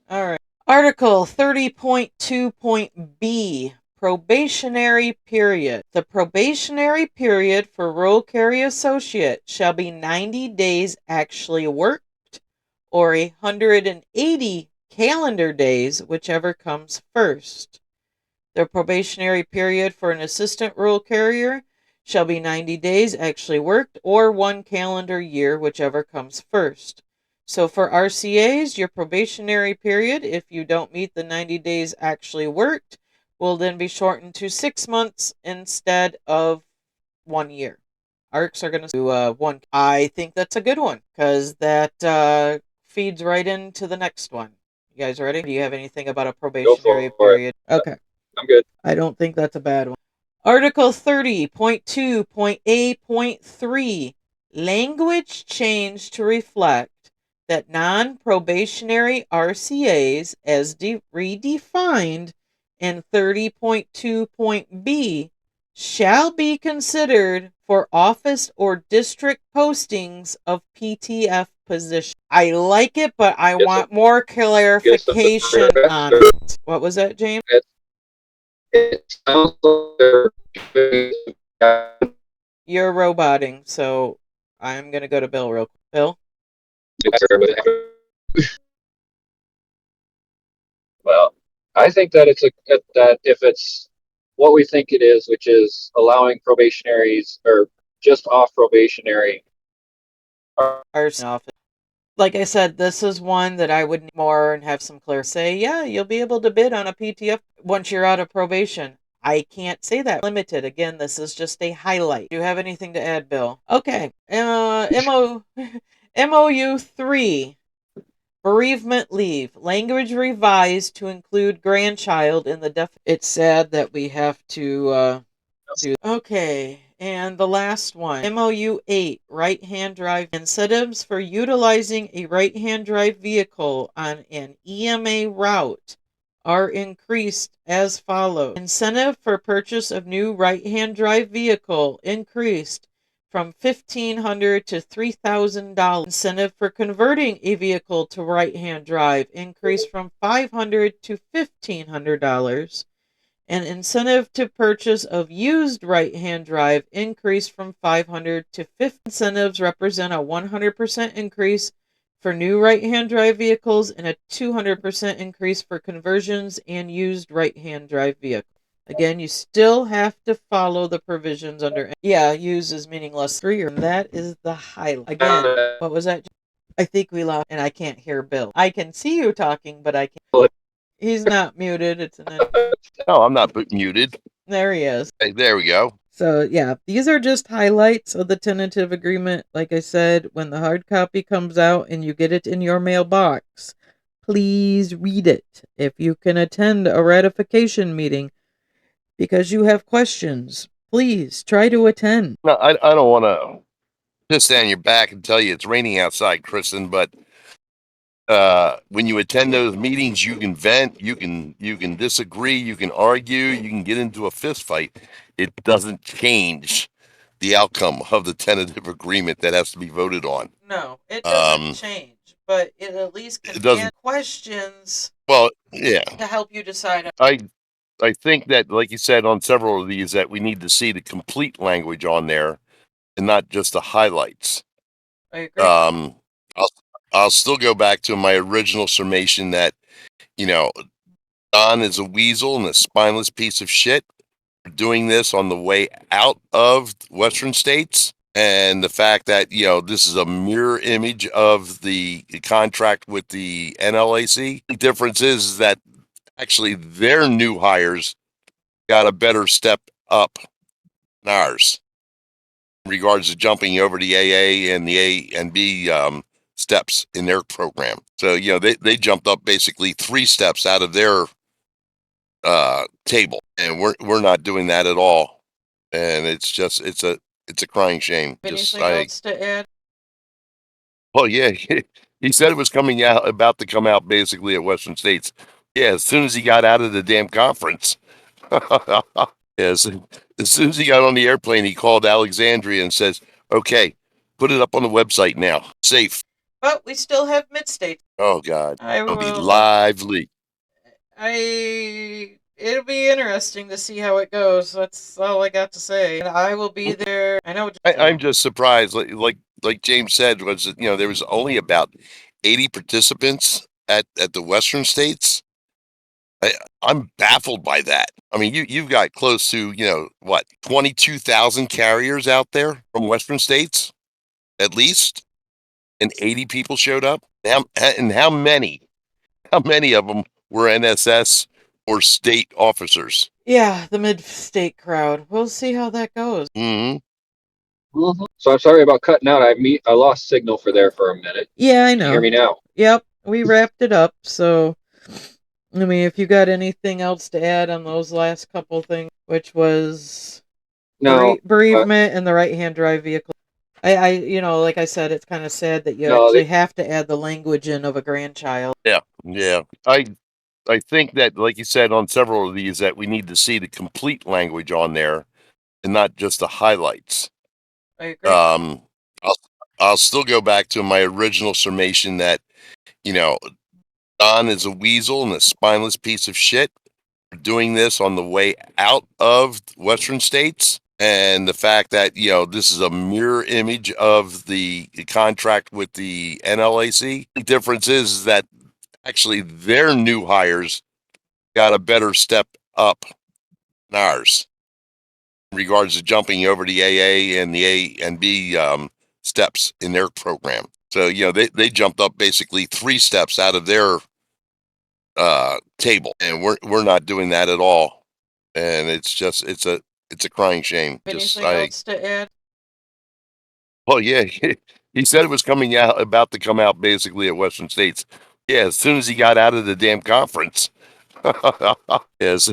B: All right. Article 30.2.B. Probationary period. The probationary period for Rural Carry Associate shall be 90 days actually worked or 180 calendar days, whichever comes first. The probationary period for an assistant rural carrier shall be 90 days actually worked or 1 calendar year, whichever comes first. So for RCAs, your probationary period, if you don't meet the 90 days actually worked, will then be shortened to 6 months instead of 1 year. ARCs are going to do 1. I think that's a good one because that feeds right into the next one. You guys ready? Do you have anything about a probationary period? Okay.
D: I'm good.
B: I don't think that's a bad one. Article 30.2.A.3. Language change to reflect that non-probationary RCAs as redefined in 30.2.B shall be considered for office or district postings of PTF position. I like it, but I want more clarification on it. What was that, James?
D: It sounds like
B: You're roboting, so I'm going to go to Bill real quick. Bill?
D: Well, I think that that if it's what we think it is, which is allowing probationaries or just off probationary.
B: Like I said, this is one that I would need more and have some clear say, yeah, you'll be able to bid on a PTF once you're out of probation. I can't say that. Limited. Again, this is just a highlight. Do you have anything to add, Bill? Okay. MOU 3. Bereavement leave. Language revised to include grandchild in the It's sad that we have to do. Okay. And the last one, MOU 8, right-hand drive. Incentives for utilizing a right-hand drive vehicle on an EMA route are increased as follows. Incentive for purchase of new right-hand drive vehicle increased from $1,500 to $3,000. Incentive for converting a vehicle to right-hand drive increased from $500 to $1,500. An incentive to purchase of used right-hand drive increased from $500 to $50. Incentives represent a 100% increase for new right-hand drive vehicles and a 200% increase for conversions and used right-hand drive vehicles. Again, you still have to follow the provisions under. Yeah, use is meaningless. 3, and that is the highlight. Again, what was that? I think we lost, and I can't hear Bill. I can see you talking, but I can't. He's not muted. It's an.
C: No, I'm not muted.
B: There he is.
C: Hey, there we go.
B: So, yeah, these are just highlights of the tentative agreement. Like I said, when the hard copy comes out and you get it in your mailbox, please read it. If you can attend a ratification meeting because you have questions, please try to attend.
C: No, I don't want to piss down your back and tell you it's raining outside, Kristen, but when you attend those meetings, you can vent, you can disagree, you can argue, you can get into a fist fight. It doesn't change the outcome of the tentative agreement that has to be voted on.
B: No, it doesn't change, but it at least can answer questions.
C: Well, yeah,
B: to help you decide.
C: I think that, like you said, on several of these, that we need to see the complete language on there and not just the highlights.
B: I agree.
C: I'll still go back to my original summation that, Don is a weasel and a spineless piece of shit for doing this on the way out of Western states. And the fact that, this is a mirror image of the contract with the NLAC. The difference is that actually their new hires got a better step up than ours in regards to jumping over the AA and the A and B steps in their program. So, they jumped up basically 3 steps out of their table, and we're not doing that at all. And it's a crying shame.
B: Anything else to add?
C: Well, yeah, he said it was about to come out basically at Western States. Yeah, as soon as he got out of the damn conference. Yes, as soon as he got on the airplane, he called Alexandria and says, "Okay, put it up on the website now. Safe."
B: But we still have mid-state.
C: Oh God, it'll be lively.
B: It'll be interesting to see how it goes. That's all I got to say. And I will be there. I know.
C: I'm just surprised. Like James said, was that, there was only about 80 participants at the Western states. I'm baffled by that. I mean, you've got close to 22,000 carriers out there from Western states, at least, and 80 people showed up. And how many of them were NSS or state officers?
B: Yeah, the mid-state crowd. We'll see how that goes.
C: Mm-hmm.
D: Mm-hmm. So I'm sorry about cutting out. I lost signal for a minute.
B: Yeah, I know.
D: Can you hear me now?
B: Yep, we wrapped it up. So, I mean, if you got anything else to add on those last couple things, which was bereavement and the right-hand drive vehicle. I like I said, it's kind of sad that you actually have to add the language in of a grandchild.
C: Yeah. I think that, like you said, on several of these, that we need to see the complete language on there and not just the highlights.
B: I agree.
C: I'll still go back to my original summation that, Don is a weasel and a spineless piece of shit for doing this on the way out of Western states. And the fact that, this is a mirror image of the contract with the NLAC. The difference is that actually their new hires got a better step up than ours in regards to jumping over the AA and the A and B steps in their program. So, they jumped up basically 3 steps out of their table, and we're not doing that at all. And it's a crying shame.
B: Anything else to add?
C: Well, yeah, he said it was about to come out basically at Western states. Yeah, as soon as he got out of the damn conference. Yes,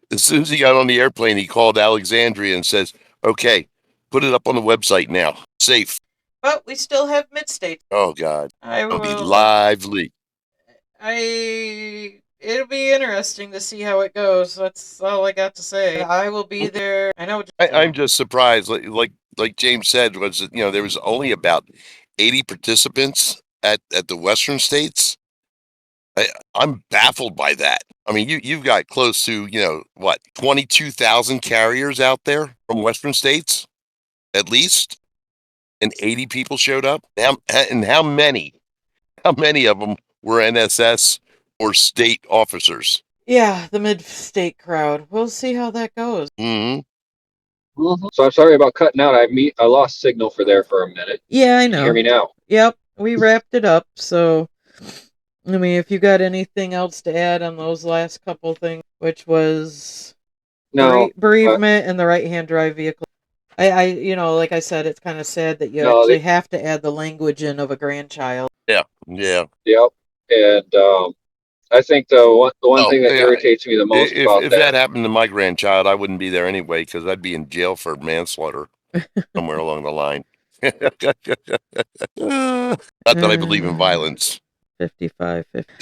C: as soon as he got on the airplane, he called Alexandria and says, "Okay, put it up on the website now. Safe."
B: But we still have mid-state.
C: Oh God, it'll be lively.
B: It'll be interesting to see how it goes. That's all I got to say. I will be there. I know.
C: I'm just surprised. Like James said, was that, there was only about 80 participants at the Western states. I'm baffled by that. I mean, you've got close to 22,000 carriers out there from Western states, at least, and 80 people showed up. And how many of them were NSS or state officers?
B: Yeah, the mid-state crowd. We'll see how that goes.
C: Mm-hmm.
D: Mm-hmm. So I'm sorry about cutting out. I lost signal for a minute.
B: Yeah, I know.
D: Can you hear me now?
B: Yep, we wrapped it up. So, I mean, if you got anything else to add on those last couple things, which was
D: No,
B: bereavement and the right-hand drive vehicle. Like I said, it's kind of sad that you
D: No,
B: actually have to add the language in of a grandchild.
C: Yeah.
D: yep. And I think the one
C: Oh,
D: thing that
C: yeah.
D: irritates me the most about
C: If that happened to my grandchild, I wouldn't be there anyway because I'd be in jail for manslaughter somewhere along the line. Not that I believe in violence.
B: 55, 50.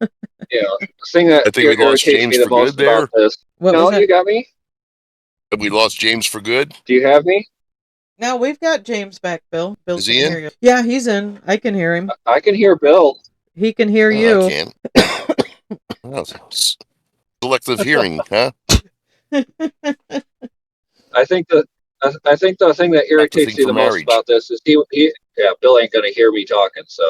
D: the thing that
C: I think we lost
D: irritates
C: James
D: me the
C: for good
D: most about
C: there.
D: this.
B: What
D: No,
B: was that?
D: you got me?
C: Have we lost James for good?
D: Do you have me?
B: No, we've got James back, Bill. Bill
C: Is
B: can
C: he in?
B: hear you. Yeah, he's in. I can hear him.
D: I can hear Bill.
B: He can hear
C: Oh, I
B: you.
C: can't. Oh, selective hearing, huh?
D: I think the thing that
C: Got the
D: irritates
C: thing
D: me
C: for
D: the most
C: marriage.
D: about this is Bill ain't gonna hear me talking, so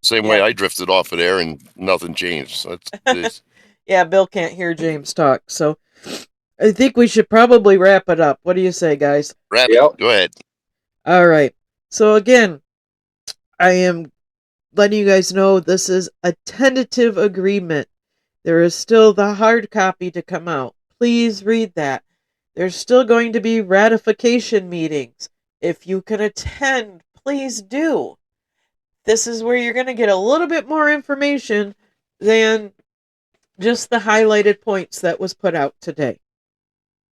C: Same way I drifted off of there and nothing changed. So it's
B: Yeah, Bill can't hear James talk, so I think we should probably wrap it up. What do you say, guys?
C: wrap
D: Yep.
C: it. Go ahead.
B: All right. So again, I am letting you guys know this is a tentative agreement. There is still the hard copy to come out. Please read that. There's still going to be ratification meetings. If you can attend, please do. This is where you're going to get a little bit more information than just the highlighted points that was put out today.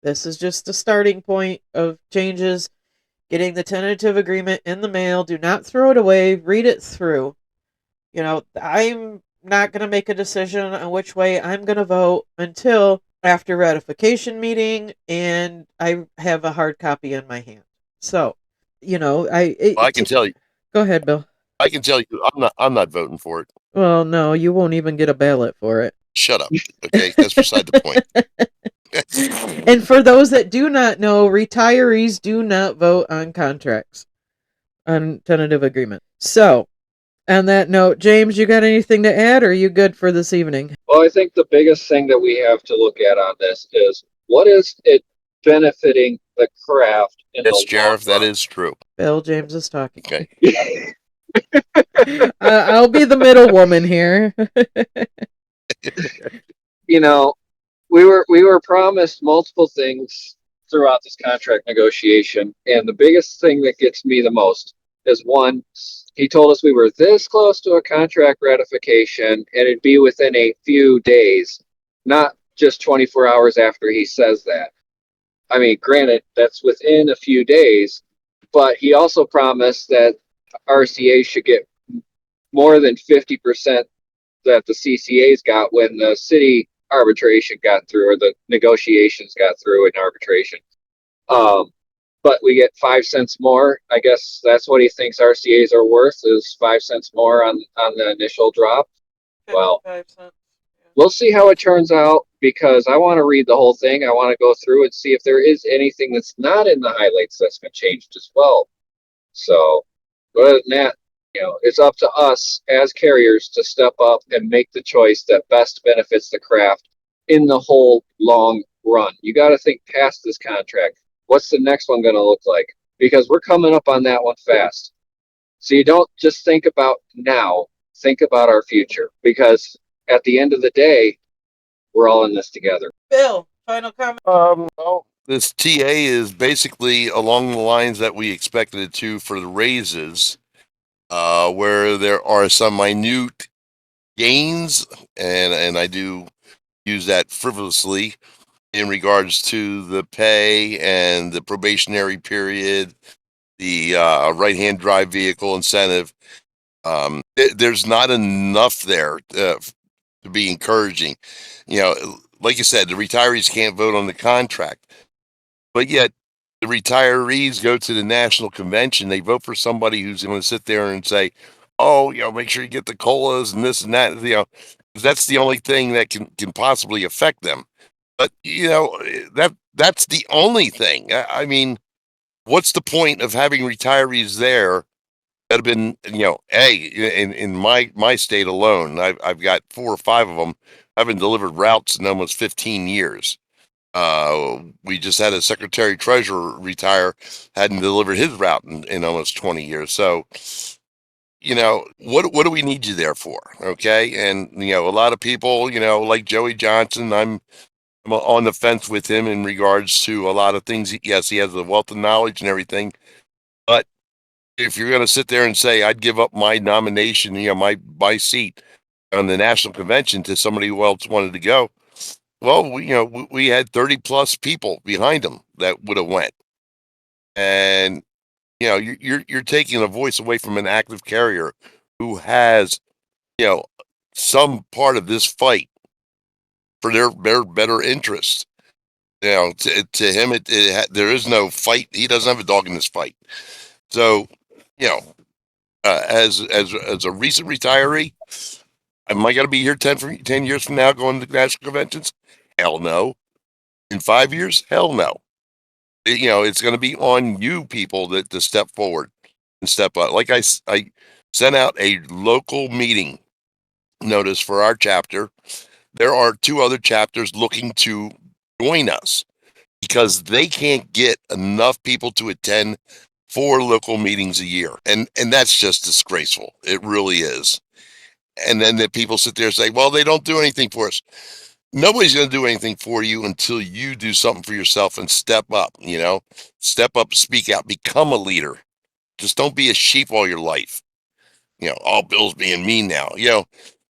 B: This is just the starting point of changes. Getting the tentative agreement in the mail. Do not throw it away. Read it through. I'm not going to make a decision on which way I'm going to vote until after ratification meeting and I have a hard copy in my hand. So,
C: I can tell you.
B: Go ahead, Bill.
C: I can tell you. I'm not voting for it.
B: Well, no, you won't even get a ballot for it.
C: Shut up. Okay, that's beside the point.
B: And for those that do not know, retirees do not vote on contracts, on tentative agreement. So, on that note, James, you got anything to add, or are you good for this evening?
D: Well, I think the biggest thing that we have to look at on this is what is it benefiting the craft in
C: Yes,
D: the long
C: Sheriff, that
D: run?
C: is true.
B: Bill, James is talking.
C: Okay.
B: I'll be the middle woman here.
D: We were promised multiple things throughout this contract negotiation, and the biggest thing that gets me the most is one, he told us we were this close to a contract ratification and it'd be within a few days, not just 24 hours after he says that. I mean, granted, that's within a few days, but he also promised that RCA should get more than 50% that the CCAs got when the city arbitration got through or the negotiations got through in arbitration. But we get 5 cents more. I guess that's what he thinks RCAs are worth is 5 cents more on the initial drop. Well,
B: 55 cents.
D: we'll see how it turns out because I want to read the whole thing. I want to go through and see if there is anything that's not in the highlights that's been changed as well. So, other than that, it's up to us as carriers to step up and make the choice that best benefits the craft in the whole long run. You got to think past this contract. What's the next one going to look like? Because we're coming up on that one fast. So you don't just think about now, think about our future because at the end of the day, we're all in this together.
B: Bill, final comment.
C: Well, this TA is basically along the lines that we expected it to for the raises, where there are some minute gains, and I do use that frivolously in regards to the pay and the probationary period, the right-hand drive vehicle incentive. There's not enough there to be encouraging. Like you said, the retirees can't vote on the contract, but yet the retirees go to the national convention. They vote for somebody who's going to sit there and say, "Oh, make sure you get the colas and this and that." 'Cause that's the only thing that can possibly affect them. But that's the only thing. I mean, what's the point of having retirees there that have been, hey, in my state alone, I've got 4 or 5 of them. I've been delivered routes in almost 15 years. We just had a secretary treasurer retire, hadn't delivered his route in almost 20 years. So, what do we need you there for? Okay. And, a lot of people, like Joey Johnson, I'm on the fence with him in regards to a lot of things. Yes, he has a wealth of knowledge and everything. But if you're going to sit there and say, I'd give up my nomination, my seat on the national convention to somebody who else wanted to go, well, we had 30 plus people behind him that would have went. And, you're taking a voice away from an active carrier who has, you know, some part of this fight for their better interest. To him, there is no fight. He doesn't have a dog in this fight. So, you know, as a recent retiree, am I going to be here 10 years from now going to national conventions? Hell no. In 5 years? Hell no. It's going to be on you people to step forward and step up. Like I sent out a local meeting notice for our chapter. There are 2 other chapters looking to join us because they can't get enough people to attend 4 local meetings a year. And that's just disgraceful. It really is. And then the people sit there and say, well, they don't do anything for us. Nobody's going to do anything for you until you do something for yourself and step up, step up, speak out, become a leader. Just don't be a sheep all your life. All Bill's being mean now.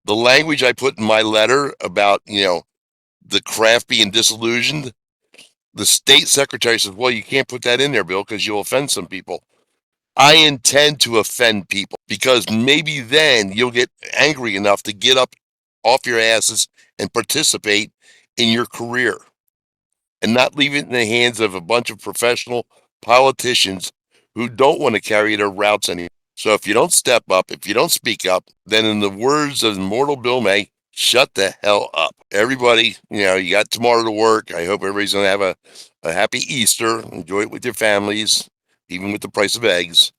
C: The language I put in my letter about, the craft being disillusioned, the state secretary says, well, you can't put that in there, Bill, because you'll offend some people. I intend to offend people because maybe then you'll get angry enough to get up off your asses and participate in your career and not leave it in the hands of a bunch of professional politicians who don't want to carry their routes anymore. So if you don't step up, if you don't speak up, then in the words of immortal Bill May, shut the hell up. Everybody, you got tomorrow to work. I hope everybody's going to have a happy Easter. Enjoy it with your families, even with the price of eggs.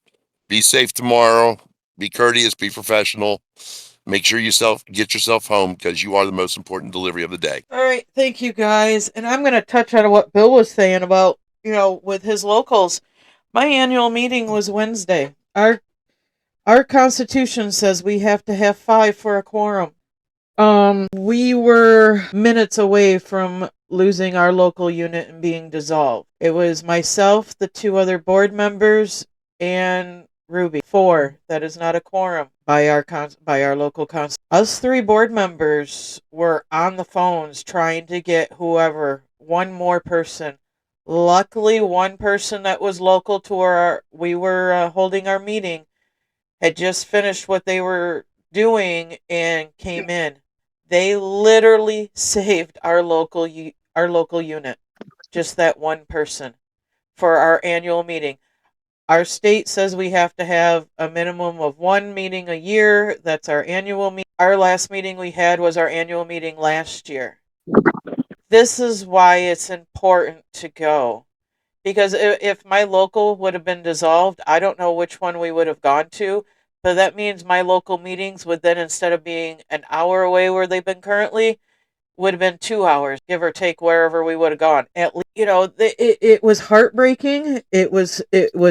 C: Be safe tomorrow. Be courteous. Be professional. Make sure get yourself home because you are the most important delivery of the day.
B: All right, thank you guys. And I'm going to touch on what Bill was saying about, with his locals. My annual meeting was Wednesday. Our Constitution says we have to have 5 for a quorum. We were minutes away from losing our local unit and being dissolved. It was myself, the 2 other board members, and Ruby. 4. That is not a quorum by our local council. Us 3 board members were on the phones trying to get one more person. Luckily, one person that was local to where we were holding our meeting had just finished what they were doing and came in. They literally saved our local unit. Just that one person for our annual meeting. Our state says we have to have a minimum of 1 meeting a year. That's our annual meeting. Our last meeting we had was our annual meeting last year. This is why it's important to go. Because if my local would have been dissolved, I don't know which one we would have gone to. But that means my local meetings would then, instead of being an hour away where they've been currently, would have been 2 hours, give or take, wherever we would have gone. At least, it was heartbreaking. It was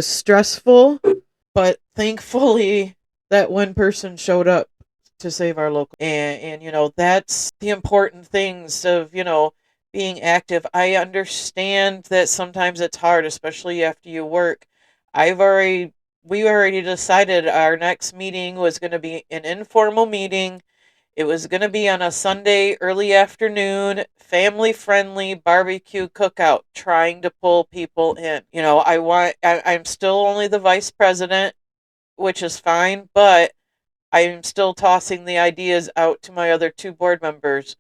B: stressful, but thankfully that one person showed up to save our local. And that's the important things of being active. I understand that sometimes it's hard, especially after you work. We already decided our next meeting was going to be an informal meeting. It was going to be on a Sunday early afternoon, family friendly barbecue cookout, trying to pull people in. I'm still only the vice president, which is fine, but I'm still tossing the ideas out to my other 2 board members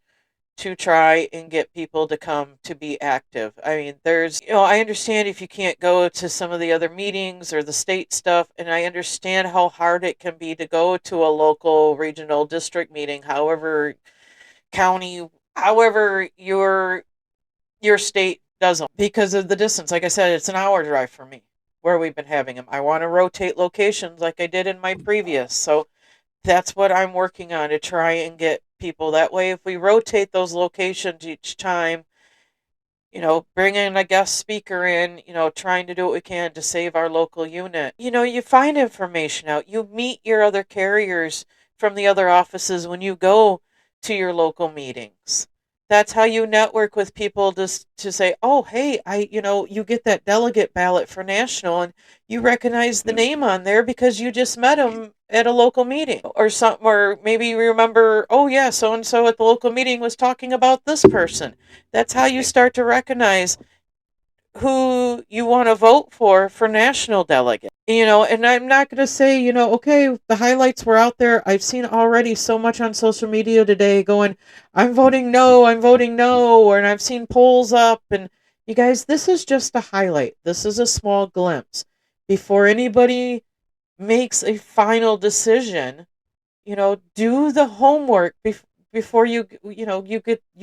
B: to try and get people to come to be active. I mean, I understand if you can't go to some of the other meetings or the state stuff, and I understand how hard it can be to go to a local regional district meeting, however your state doesn't, because of the distance. Like I said, it's an hour drive for me where we've been having them. I want to rotate locations like I did in my previous, so that's what I'm working on, to try and get people. That way, if we rotate those locations each time, bringing a guest speaker in, trying to do what we can to save our local unit. You find information out. You meet your other carriers from the other offices when you go to your local meetings. That's how you network with people to say, oh, hey, you get that delegate ballot for national and you recognize the name on there because you just met him at a local meeting or something, or maybe you remember, oh, yeah, so and so at the local meeting was talking about this person. That's how you start to recognize who you want to vote for national delegate. And I'm not going to say, okay, the highlights were out there. I've seen already so much on social media today going, I'm voting no, and I've seen polls up. And you guys, this is just a highlight. This is a small glimpse. Before anybody makes a final decision, do the homework before you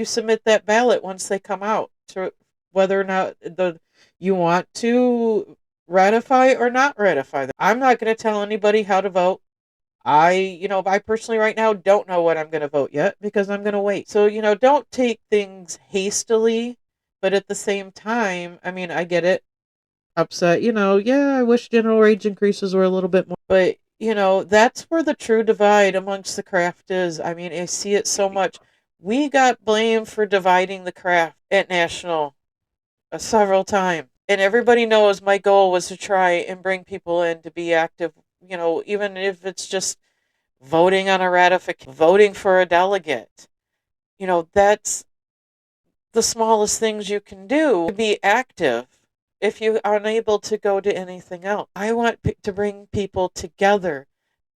B: submit that ballot once they come out, to whether or not you want to ratify or not ratify them. I'm not going to tell anybody how to vote. I personally right now don't know what I'm going to vote yet because I'm going to wait. So, don't take things hastily, but at the same time, I mean, I get it. Upset, yeah, I wish general wage increases were a little bit more, but that's where the true divide amongst the craft is. I mean, I see it so much. We got blamed for dividing the craft at national several times, and everybody knows my goal was to try and bring people in to be active, even if it's just voting on a ratification, voting for a delegate. That's the smallest things you can do to be active if you are unable to go to anything else. I want to bring people together.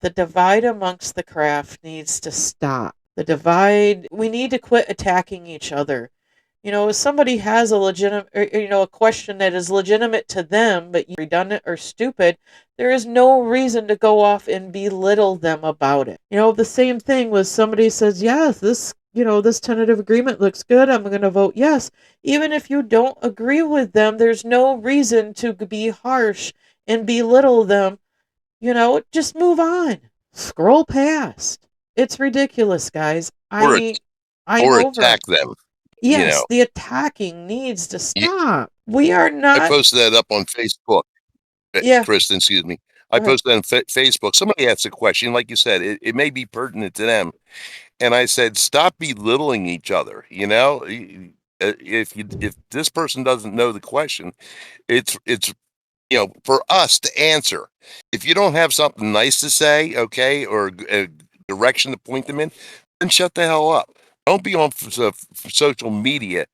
B: The divide amongst the craft needs to stop. We need to quit attacking each other. If somebody has a legitimate, a question that is legitimate to them, but redundant or stupid, there is no reason to go off and belittle them about it. The same thing was somebody says, yes, this tentative agreement looks good. I'm going to vote yes. Even if you don't agree with them, there's no reason to be harsh and belittle them. Just move on. Scroll past. It's ridiculous, guys.
C: or
B: I'm
C: or
B: over
C: attack
B: it.
C: them.
B: Yes, the attacking needs to
C: You,
B: stop. We are
C: I
B: not.
C: posted that up on Facebook.
B: Yeah,
C: Kristen, excuse me. I
B: go ahead.
C: posted that on Facebook. Somebody asked a question, like you said, it may be pertinent to them. And I said, stop belittling each other. If this person doesn't know the question, it's for us to answer. If you don't have something nice to say, okay, or a direction to point them in, then shut the hell up. Don't be on social media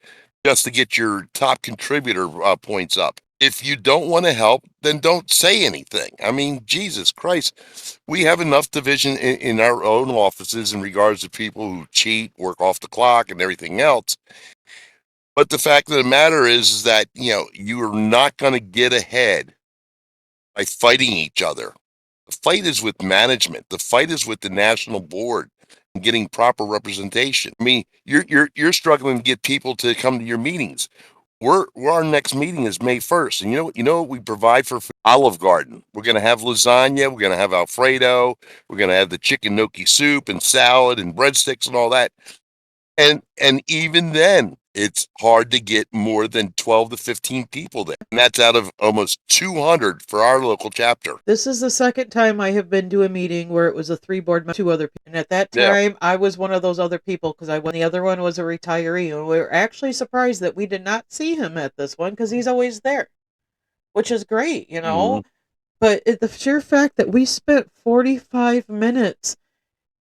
C: just to get your top contributor points up. If you don't want to help, then don't say anything. I mean, Jesus Christ, we have enough division in our own offices in regards to people who cheat, work off the clock, and everything else. But the fact of the matter is that, you are not going to get ahead by fighting each other. The fight is with management. The fight is with the national board and getting proper representation. I mean, you're struggling to get people to come to your meetings. Our next meeting is May 1st, and what we provide for Olive Garden. We're going to have lasagna. We're going to have Alfredo. We're going to have the chicken gnocchi soup and salad and breadsticks and all that. And even then, it's hard to get more than 12 to 15 people there. And that's out of almost 200 for our local chapter.
B: This is the second time I have been to a meeting where it was a 3 board members, 2 other people. And at that
C: Yeah.
B: time, I was one of those other people because the other one was a retiree. And we were actually surprised that we did not see him at this one because he's always there, which is great,
C: Mhm.
B: But the sheer fact that we spent 45 minutes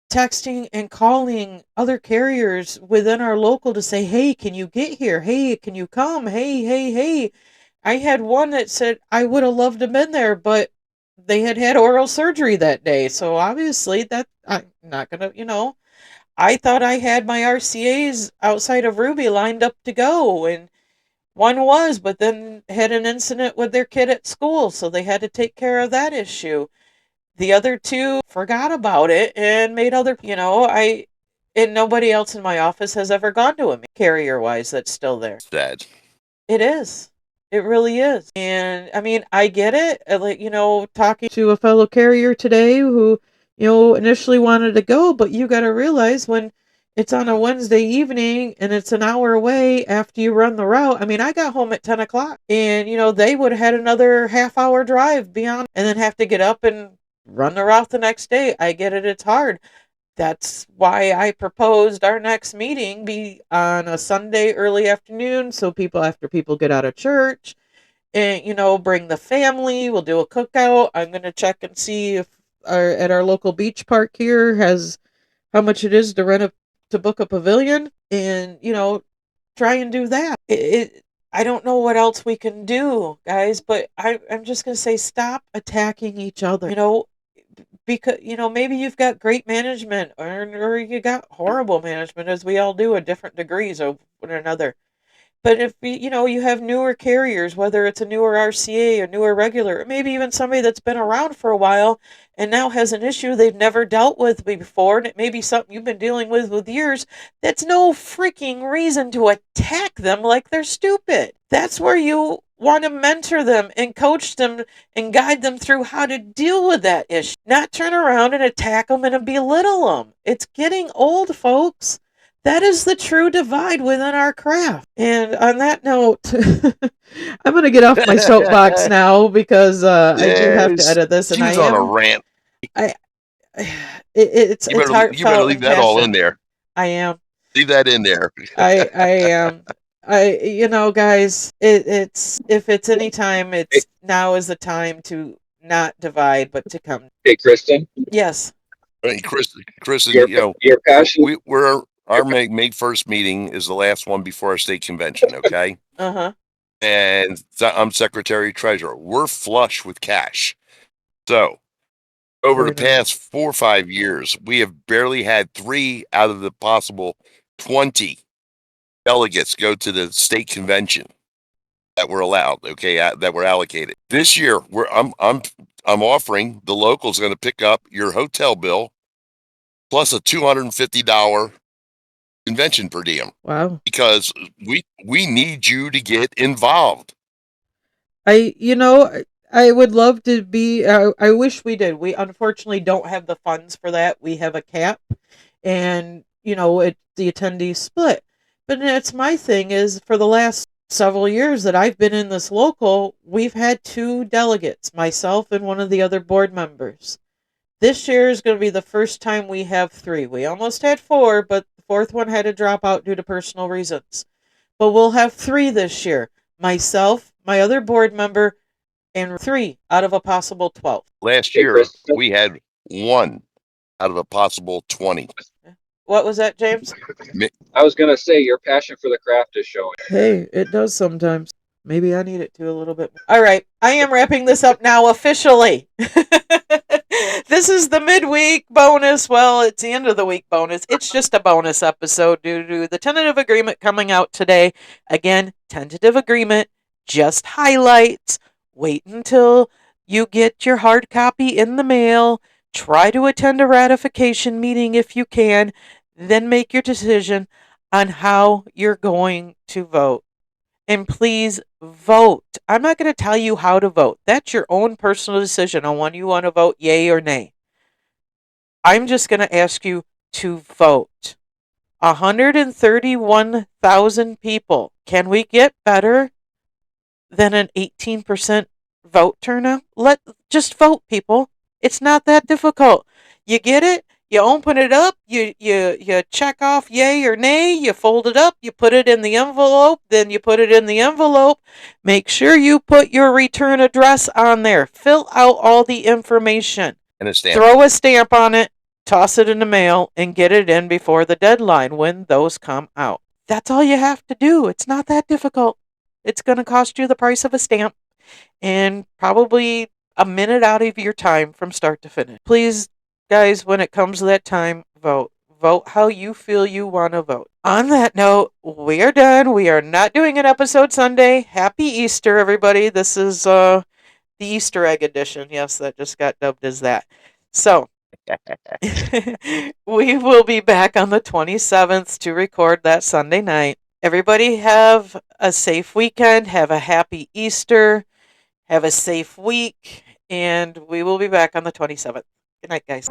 B: texting and calling other carriers within our local to say, hey, can you get here? Hey, can you come? Hey. I had one that said, I would have loved to have been there, but they had oral surgery that day. So obviously that I'm not going to, I thought I had my RCAs outside of Ruby lined up to go. And one was, but then had an incident with their kid at school. So they had to take care of that issue. The other 2 forgot about it and made other, and nobody else in my office has ever gone to a carrier wise that's still there.
C: Sad.
B: It is. It really is. And I mean, I get it. Like, talking to a fellow carrier today who, initially wanted to go, but you got to realize when it's on a Wednesday evening and it's an hour away after you run the route. I mean, I got home at 10 o'clock and, they would have had another half hour drive beyond and then have to get up and run the route the next day. I get it. It's hard. That's why I proposed our next meeting be on a Sunday early afternoon. So after people get out of church and, bring the family, we'll do a cookout. I'm going to check and see if at our local beach park here has how much it is to book a pavilion and, try and do that. I don't know what else we can do, guys, but I'm just going to say stop attacking each other, because, maybe you've got great management or you got horrible management, as we all do at different degrees of one another. But if you have newer carriers, whether it's a newer RCA or newer regular, or maybe even somebody that's been around for a while and now has an issue they've never dealt with before, and it may be something you've been dealing with years, that's no freaking reason to attack them like they're stupid. That's where you want to mentor them and coach them and guide them through how to deal with that issue, not turn around and attack them and belittle them. It's getting old, folks. That is the true divide within our craft. And on that note, I'm going to get off my soapbox now because I do have to edit this, and
C: she was on a rant.
B: It's heartfelt.
C: You better leave that all in there.
B: I am.
C: Leave that in there.
B: I am. Guys, it's if it's any time, now is the time to not divide, but to come.
D: Hey, Kristen.
B: Yes.
C: Hey, Kristen,
D: your passion.
C: Our May 1st meeting is the last one before our state convention, okay?
B: Uh-huh.
C: And I'm secretary treasurer. We're flush with cash. So over the past 4 or 5 years, we have barely had 3 out of the possible 20 delegates go to the state convention that were allowed, okay, that were allocated. This year, I'm offering the locals going to pick up your hotel bill plus a $250 convention per diem.
B: Wow.
C: Because we need you to get involved.
B: I would love to be, I wish we did. We unfortunately don't have the funds for that. We have a cap and, the attendees split. But that's my thing is for the last several years that I've been in this local, we've had 2 delegates, myself and one of the other board members. This year is going to be the first time we have 3. We almost had 4, but the 4th one had to drop out due to personal reasons. But we'll have 3 this year. Myself, my other board member, and 3 out of a possible 12.
C: Last year, we had 1 out of a possible 20.
B: What was that, James?
D: I was going to say your passion for the craft is showing.
B: Hey, it does sometimes. Maybe I need it to a little bit. All right, I am wrapping this up now officially. This is the midweek bonus. Well, it's the end of the week bonus. It's just a bonus episode due to the tentative agreement coming out today. Again, tentative agreement, just highlights. Wait until you get your hard copy in the mail. Try to attend a ratification meeting if you can. Then make your decision on how you're going to vote. And please vote. I'm not going to tell you how to vote. That's your own personal decision on when you want to vote yay or nay. I'm just going to ask you to vote. 131,000 people. Can we get better than an 18% vote turnout? Just vote, people. It's not that difficult. You get it? You open it up, you check off yay or nay, you fold it up, you put it in the envelope, then you put it in the envelope. Make sure you put your return address on there. Fill out all the information.
C: And a stamp.
B: Throw a stamp on it, toss it in the mail, and get it in before the deadline when those come out. That's all you have to do. It's not that difficult. It's going to cost you the price of a stamp and probably a minute out of your time from start to finish. Please, guys, when it comes to that time, vote. Vote how you feel you want to vote. On that note, we are done. We are not doing an episode Sunday. Happy Easter, everybody. This is the Easter egg edition. Yes, that just got dubbed as that. So, we will be back on the 27th to record that Sunday night. Everybody have a safe weekend. Have a happy Easter. Have a safe week. And we will be back on the 27th. Good night, guys.